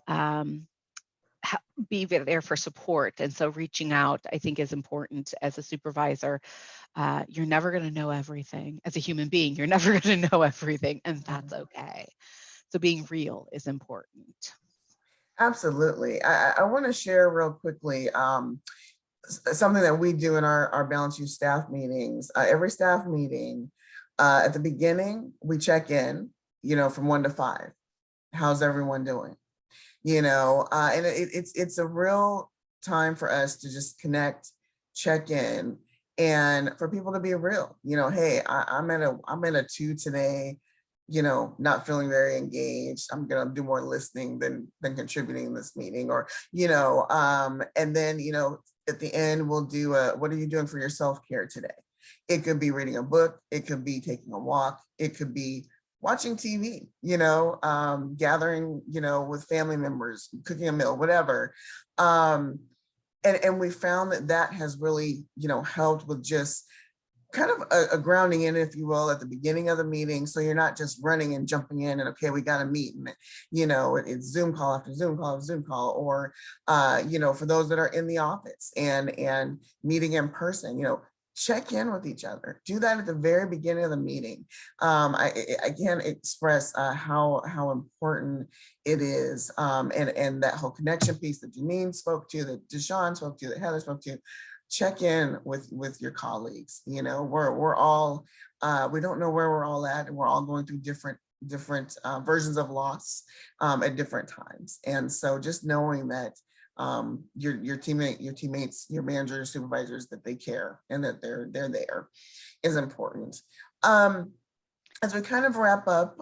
there for support. And so reaching out, I think, is important as a supervisor. You're never going to know everything. As a human being, you're never going to know everything, and that's okay. So being real is important. Absolutely. I want to share real quickly something that we do in our Balance You staff meetings. Every staff meeting, at the beginning, we check in, from 1 to 5. How's everyone doing? And it's a real time for us to just connect, check in, and for people to be real. Hey, I'm at a 2 today. Not feeling very engaged. I'm gonna do more listening than contributing in this meeting, or and then at the end we'll do what are you doing for your self-care today? It could be reading a book. It could be taking a walk. It could be watching TV, gathering, with family members, cooking a meal, whatever. And we found that has really, helped with just kind of a grounding in, if you will, at the beginning of the meeting. So you're not just running and jumping in and, okay, we got to meet. And, it's Zoom call after Zoom call after Zoom call, or, for those that are in the office and meeting in person, check in with each other. Do that at the very beginning of the meeting. I can't express how important it is, and that whole connection piece that Janine spoke to, that Deshawn spoke to, that Heather spoke to. Check in with your colleagues. We're all we don't know where we're all at, and we're all going through different versions of loss at different times. And so just knowing that your teammates, your managers, supervisors, that they care and that they're there is important. As we kind of wrap up,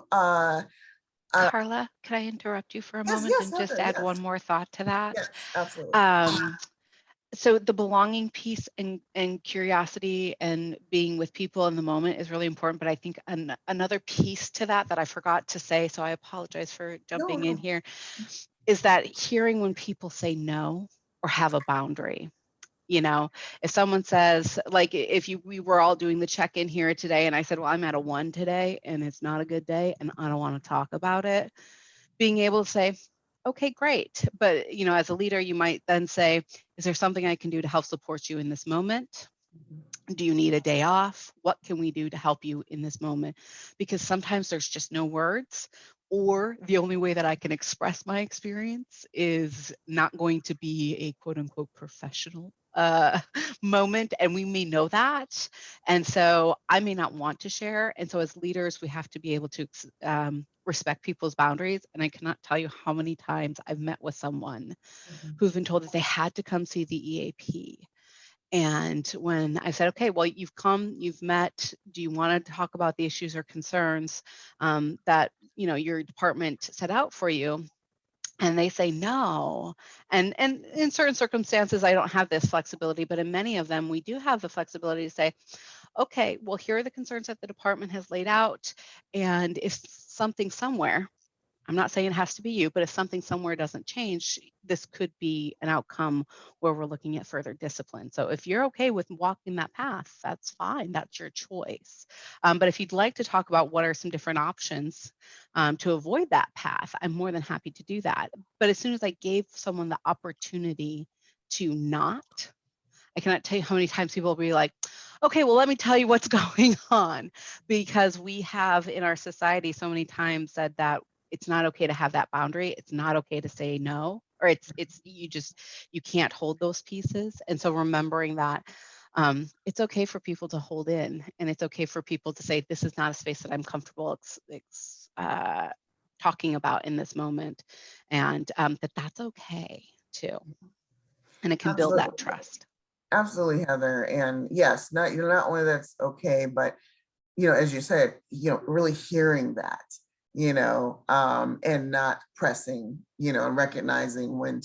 Carla, can I interrupt you for a moment and just Heather, add one more thought to that? Yes, absolutely. So the belonging piece and curiosity and being with people in the moment is really important. But I think another piece to that I forgot to say, so I apologize for jumping in here, is that hearing when people say no or have a boundary. If someone says, like, we were all doing the check-in here today and I said, well, I'm at a 1 today and it's not a good day and I don't want to talk about it, being able to say, okay, great. But, as a leader, you might then say, is there something I can do to help support you in this moment? Do you need a day off? What can we do to help you in this moment? Because sometimes there's just no words, or the only way that I can express my experience is not going to be a quote unquote professional moment. And we may know that. And so I may not want to share. And so as leaders, we have to be able to respect people's boundaries. And I cannot tell you how many times I've met with someone who's been told that they had to come see the EAP. And when I said, okay, well, you've come, you've met, do you want to talk about the issues or concerns that, your department set out for you? And they say no. And in certain circumstances, I don't have this flexibility, but in many of them, we do have the flexibility to say, okay, well, here are the concerns that the department has laid out. And if something somewhere, I'm not saying it has to be you, but if something somewhere doesn't change, this could be an outcome where we're looking at further discipline. So if you're okay with walking that path, that's fine. That's your choice. But if you'd like to talk about what are some different options to avoid that path, I'm more than happy to do that. But as soon as I gave someone the opportunity to not, I cannot tell you how many times people will be like, okay, well, let me tell you what's going on, because we have in our society so many times said that it's not okay to have that boundary. It's not okay to say no, or you can't hold those pieces. And so remembering that it's okay for people to hold in, and it's okay for people to say, this is not a space that I'm comfortable talking about in this moment, and that's okay too. And it can build that trust. Absolutely, Heather. And yes, not only that's okay, but as you said, really hearing that and not pressing, and recognizing when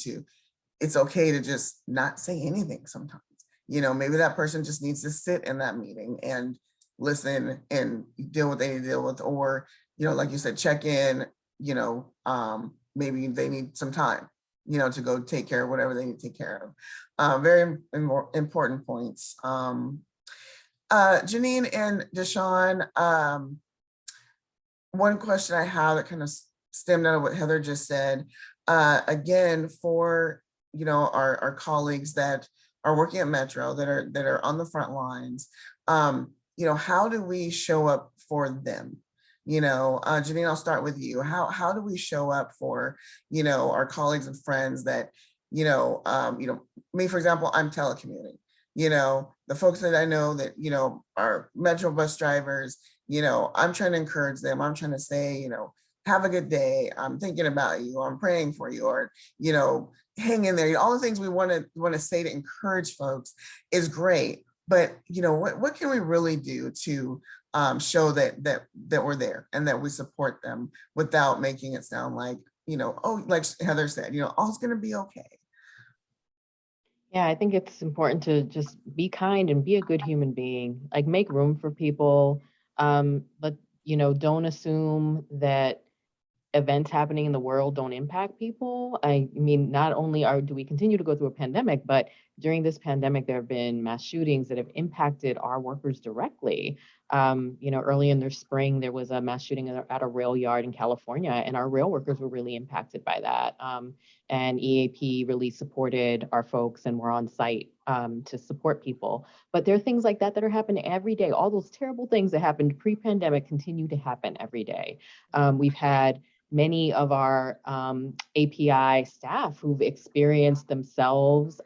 it's okay to just not say anything sometimes. Maybe that person just needs to sit in that meeting and listen and deal with what they need to deal with, or, like you said, check in, maybe they need some time, to go take care of whatever they need to take care of. Very important points. Janine and Deshawn, one question I have that kind of stemmed out of what Heather just said, again, for, our colleagues that are working at Metro, that are on the front lines, how do we show up for them? Janine, I'll start with you. How do we show up for, our colleagues and friends that, me, for example, I'm telecommuting, the folks that I know that, are Metro bus drivers, I'm trying to encourage them. I'm trying to say, have a good day. I'm thinking about you. I'm praying for you, or, hang in there. All the things we want to say to encourage folks is great. But, what can we really do to show that we're there and that we support them without making it sound like, oh, like Heather said, all's going to be okay. Yeah, I think it's important to just be kind and be a good human being, like make room for people. But, don't assume that events happening in the world don't impact people. I mean, not only do we continue to go through a pandemic, but during this pandemic, there have been mass shootings that have impacted our workers directly. Early in the spring, there was a mass shooting at a rail yard in California, and our rail workers were really impacted by that. And EAP really supported our folks, and we're on site to support people. But there are things like that are happening every day. All those terrible things that happened pre-pandemic continue to happen every day. We've had many of our API staff who've experienced themselves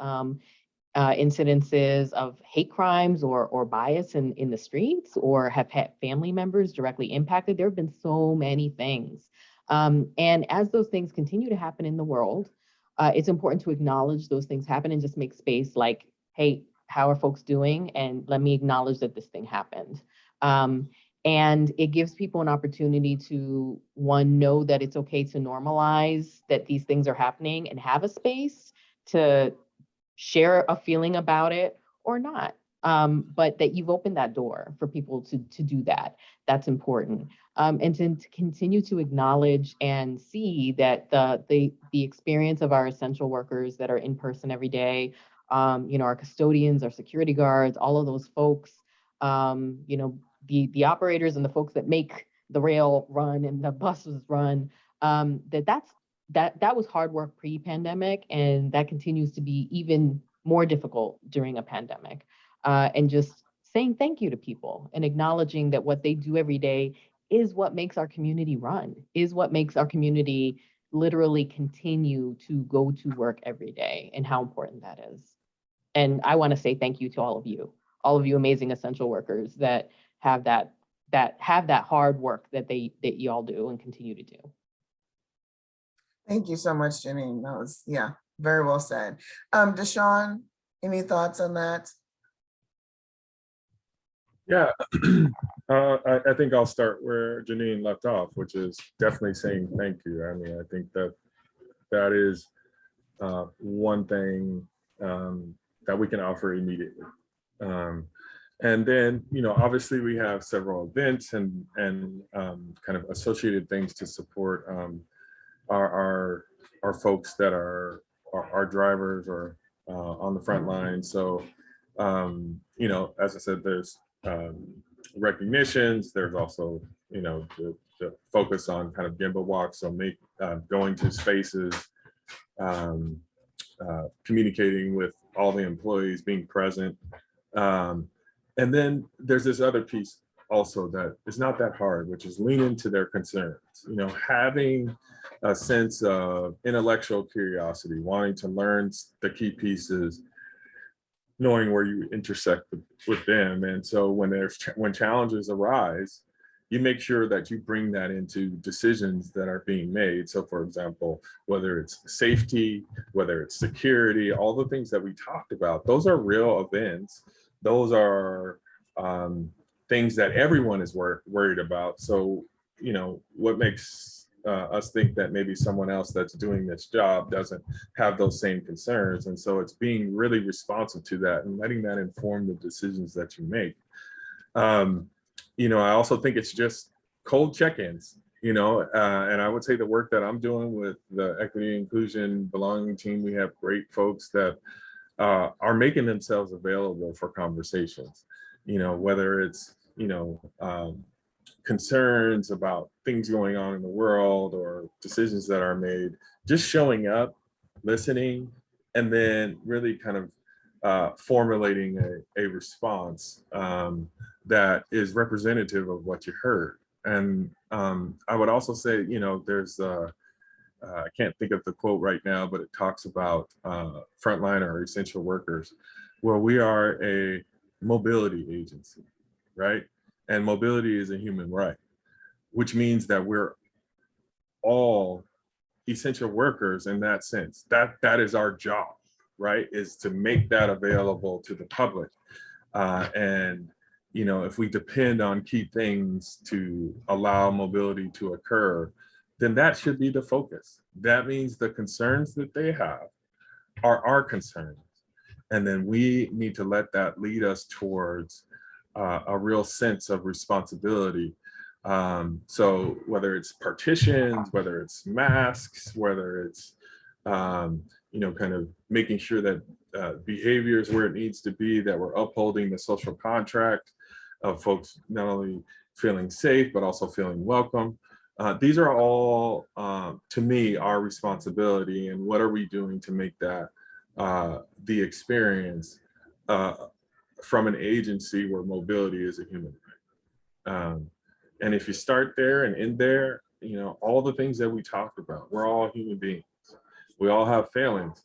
incidences of hate crimes or bias in the streets, or have had family members directly impacted. There have been so many things. And as those things continue to happen in the world, it's important to acknowledge those things happen and just make space like, hey, how are folks doing? And let me acknowledge that this thing happened. And it gives people an opportunity to, one, know that it's okay to normalize that these things are happening and have a space to share a feeling about it or not. But that you've opened that door for people to do that. That's important. And to continue to acknowledge and see that the experience of our essential workers that are in person every day, our custodians, our security guards, all of those folks, the operators and the folks that make the rail run and the buses run, that was hard work pre-pandemic, and that continues to be even more difficult during a pandemic. And just saying thank you to people and acknowledging that what they do every day is what makes our community run, is what makes our community literally continue to go to work every day, and how important that is. And I want to say thank you to all of you amazing essential workers that have that hard work that y'all do and continue to do. Thank you so much, Janine. That was, very well said. Deshawn, any thoughts on that? Yeah, I think I'll start where Janine left off, which is definitely saying thank you. I mean, I think that is one thing that we can offer immediately. And then, obviously we have several events and kind of associated things to support our folks that are our drivers or on the front line. So, as I said, there's recognitions. There's also, the focus on kind of Gemba walks. So going to spaces, communicating with all the employees, being present. And then there's this other piece also that is not that hard, which is lean into their concerns, having a sense of intellectual curiosity, wanting to learn the key pieces, knowing where you intersect with them. And so when challenges arise, you make sure that you bring that into decisions that are being made. So for example, whether it's safety, whether it's security, all the things that we talked about, those are real events. Those are things that everyone is worried about. So what makes us think that maybe someone else that's doing this job doesn't have those same concerns. And so it's being really responsive to that and letting that inform the decisions that you make. I also think it's just cold check-ins, and I would say the work that I'm doing with the equity, inclusion, belonging team, we have great folks that are making themselves available for conversations, whether it's, concerns about things going on in the world or decisions that are made, just showing up, listening, and then really kind of formulating a response that is representative of what you heard. And I would also say, there's I can't think of the quote right now, but it talks about frontline or essential workers, where we are a mobility agency, right? And mobility is a human right, which means that we're all essential workers in that sense. That is our job, right? Is to make that available to the public. And if we depend on key things to allow mobility to occur, then that should be the focus. That means the concerns that they have are our concerns. And then we need to let that lead us towards a real sense of responsibility. So whether it's partitions, whether it's masks, whether it's, kind of making sure that behavior is where it needs to be, that we're upholding the social contract of folks not only feeling safe, but also feeling welcome. These are all, to me, our responsibility. And what are we doing to make that the experience from an agency where mobility is a human right? And if you start there and end there, all the things that we talked about, we're all human beings. We all have failings,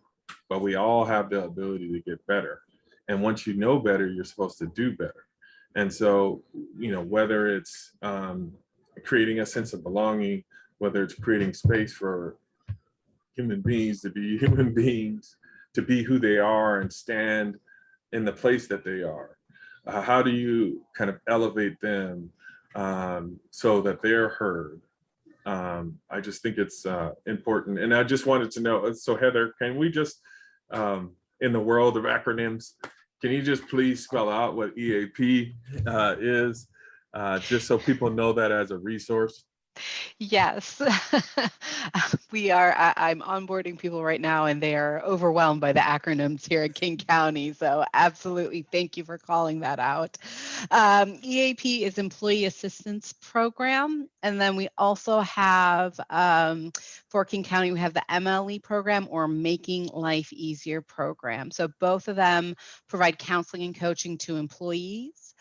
but we all have the ability to get better. And once you know better, you're supposed to do better. And so, whether it's creating a sense of belonging, whether it's creating space for human beings to be human beings, to be who they are and stand in the place that they are. How do you kind of elevate them so that they're heard? I just think it's important. And I just wanted to know, so Heather, can we just, in the world of acronyms, can you just please spell out what EAP is, just so people know that as a resource? Yes, I'm onboarding people right now and they are overwhelmed by the acronyms here at King County. So absolutely, thank you for calling that out. EAP is Employee Assistance Program. And then we also have, for King County, we have the MLE program, or Making Life Easier program. So both of them provide counseling and coaching to employees.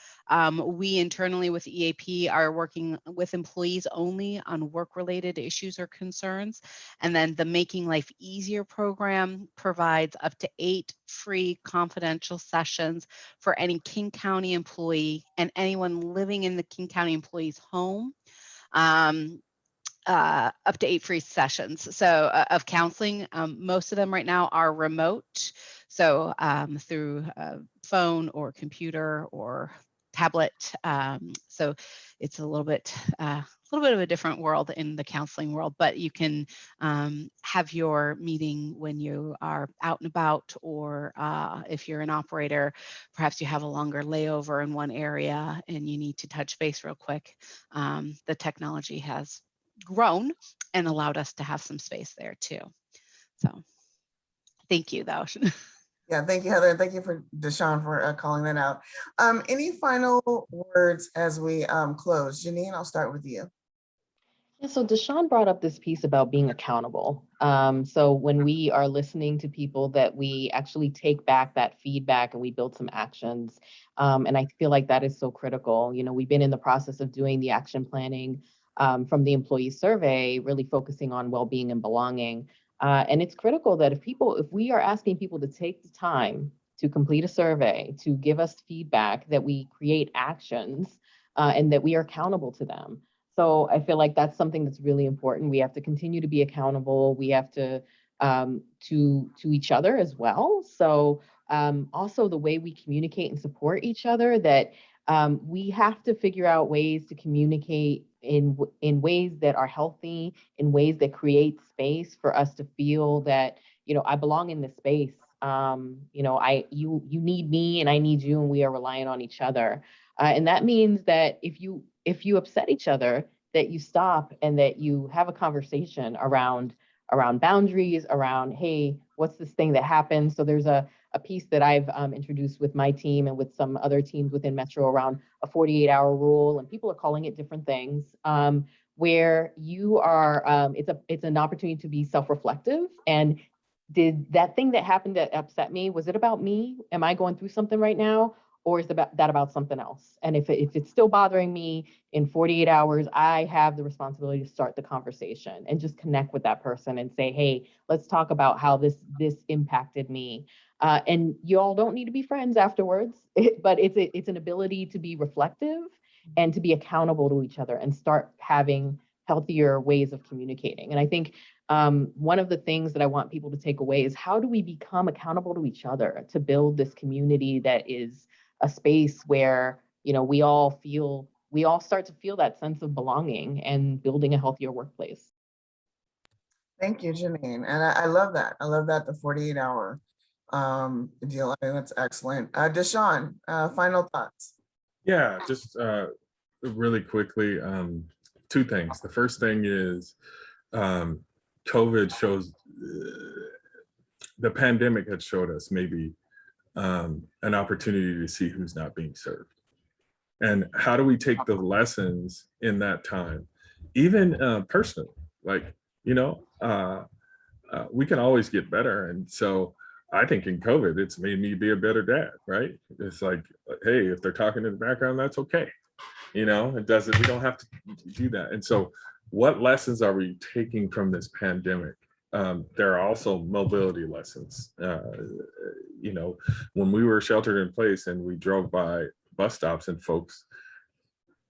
We internally with EAP are working with employees only on work-related issues or concerns. And then the Making Life Easier program provides up to 8 free confidential sessions for any King County employee and anyone living in the King County employee's home. Up to 8 free sessions of counseling. Most of them right now are remote, so through phone or computer or tablet. So it's a little bit of a different world in the counseling world, but you can have your meeting when you are out and about, or if you're an operator, perhaps you have a longer layover in one area and you need to touch base real quick. The technology has grown and allowed us to have some space there too. So thank you though. Yeah, thank you, Heather. Thank you for Deshawn for calling that out. Any final words as we close? Janine, I'll start with you. Yeah, so Deshawn brought up this piece about being accountable. So when we are listening to people, that we actually take back that feedback and we build some actions. And I feel like that is so critical. We've been in the process of doing the action planning from the employee survey, really focusing on well-being and belonging. And it's critical that if we are asking people to take the time to complete a survey, to give us feedback, that we create actions and that we are accountable to them. So I feel like that's something that's really important. We have to continue to be accountable. We have to each other as well. So also the way we communicate and support each other, that we have to figure out ways to communicate in ways that are healthy, in ways that create space for us to feel that, I belong in this space. You need me and I need you, and we are relying on each other. And that means that if you upset each other, that you stop and that you have a conversation around boundaries, around, hey, what's this thing that happened? So there's a piece that I've introduced with my team and with some other teams within Metro around a 48-hour rule, and people are calling it different things, where you are, it's an opportunity to be self-reflective. And did that thing that happened that upset me, was it about me? Am I going through something right now? Or is that about something else? And if it's still bothering me in 48 hours, I have the responsibility to start the conversation and just connect with that person and say, hey, let's talk about how this impacted me. And you all don't need to be friends afterwards, but it's an ability to be reflective and to be accountable to each other and start having healthier ways of communicating. And I think one of the things that I want people to take away is, how do we become accountable to each other to build this community that is a space where, we all start to feel that sense of belonging and building a healthier workplace. Thank you, Janine. And I love that. I love that, the 48-hour deal. I think that's excellent. Deshaun, final thoughts. Yeah, just really quickly, two things. The first thing is COVID shows, the pandemic had showed us maybe an opportunity to see who's not being served. And how do we take the lessons in that time, even personally, like, we can always get better. And so I think in COVID, it's made me be a better dad, right? It's like, hey, if they're talking in the background, that's okay. We don't have to do that. And so what lessons are we taking from this pandemic? There are also mobility lessons. When we were sheltered in place and we drove by bus stops and folks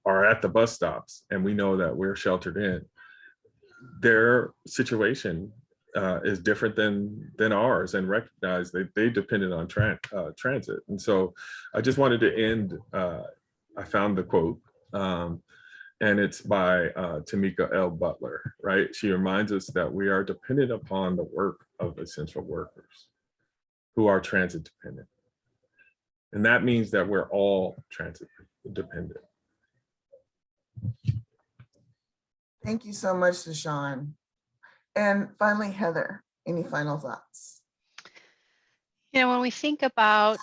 are at the bus stops and we know that we're sheltered in, their situation is different than ours, and recognize that they depended on transit. And so I just wanted to end, I found the quote, and it's by Tamika L. Butler, right? She reminds us that we are dependent upon the work of essential workers who are transit dependent. And that means that we're all transit dependent. Thank you so much, Deshaun. And finally, Heather, any final thoughts? When we think about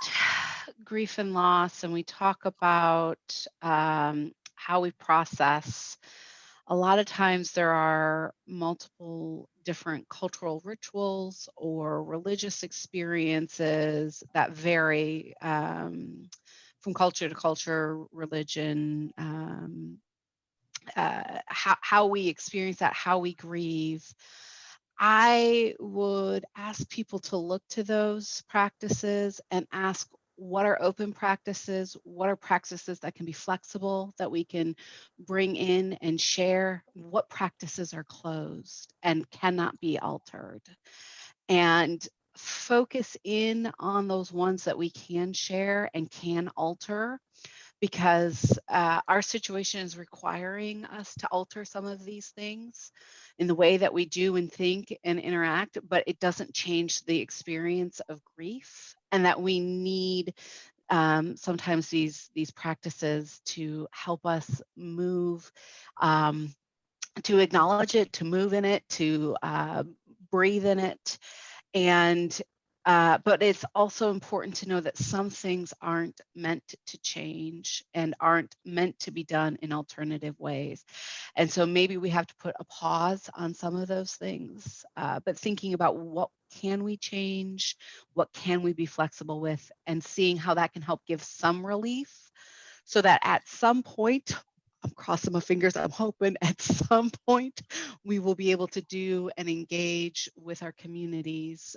grief and loss and we talk about how we process, a lot of times there are multiple different cultural rituals or religious experiences that vary from culture to culture, religion, how we experience that, how we grieve. I would ask people to look to those practices and ask, what are open practices? What are practices that can be flexible, that we can bring in and share? What practices are closed and cannot be altered? And focus in on those ones that we can share and can alter, because our situation is requiring us to alter some of these things in the way that we do and think and interact, but it doesn't change the experience of grief, and that we need sometimes these practices to help us move, to acknowledge it, to move in it, to breathe in it. And but it's also important to know that some things aren't meant to change and aren't meant to be done in alternative ways. And so maybe we have to put a pause on some of those things, but thinking about what can we change, what can we be flexible with, and seeing how that can help give some relief, so that at some point, I'm crossing my fingers, I'm hoping at some point we will be able to do and engage with our communities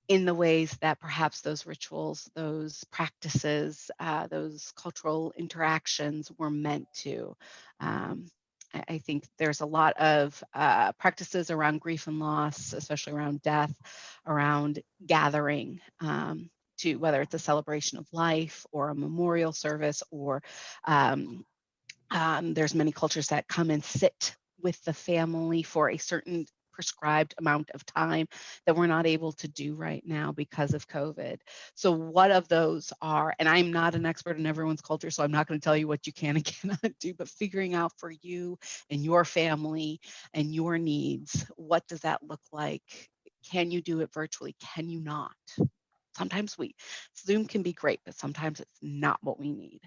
in the ways that perhaps those rituals, those practices, those cultural interactions were meant to. I think there's a lot of practices around grief and loss, especially around death, around gathering, to whether it's a celebration of life or a memorial service or There's many cultures that come and sit with the family for a certain prescribed amount of time that we're not able to do right now because of COVID. So what of those are, and I'm not an expert in everyone's culture, so I'm not going to tell you what you can and cannot do, but figuring out for you and your family and your needs, what does that look like? Can you do it virtually? Can you not? Sometimes Zoom can be great, but sometimes it's not what we need.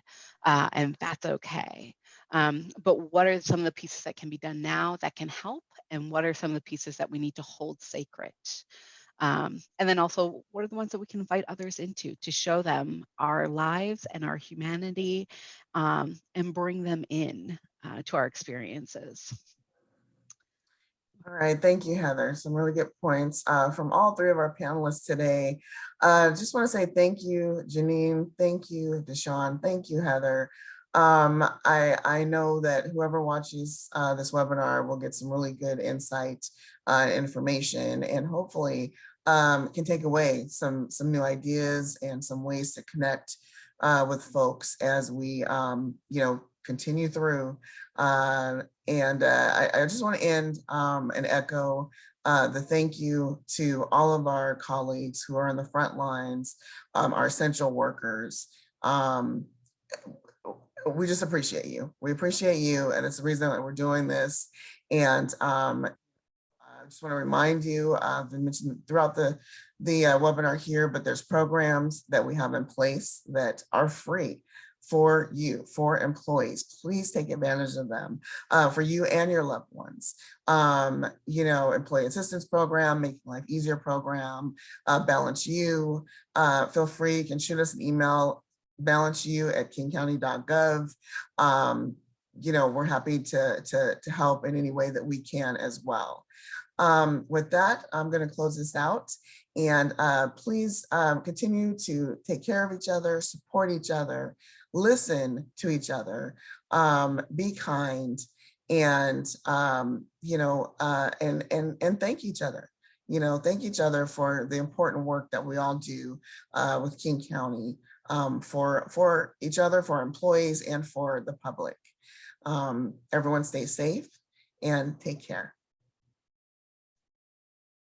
And that's okay. But what are some of the pieces that can be done now that can help? And what are some of the pieces that we need to hold sacred? And then also, what are the ones that we can invite others into to show them our lives and our humanity, and bring them in to our experiences? All right, thank you, Heather. Some really good points from all three of our panelists today. Just want to say thank you, Janine. Thank you, Deshawn. Thank you, Heather. I know that whoever watches this webinar will get some really good insight, information, and hopefully can take away some new ideas and some ways to connect with folks as we continue through. I just want to end and echo the thank you to all of our colleagues who are on the front lines, our essential workers. We just appreciate you. We appreciate you, and it's the reason that we're doing this. And I just want to remind you, I've been mentioned throughout the webinar here, but there's programs that we have in place that are free for you, for employees. Please take advantage of them for you and your loved ones. Employee assistance program, Making Life Easier program, Balance You. Feel free, you can shoot us an email, balanceyou@kingcounty.gov. We're happy to help in any way that we can as well. With that, I'm going to close this out, and please continue to take care of each other, support each other, listen to each other, be kind, and and thank each other. Thank each other for the important work that we all do with King County, for each other, for employees, and for the public. Everyone stay safe and take care.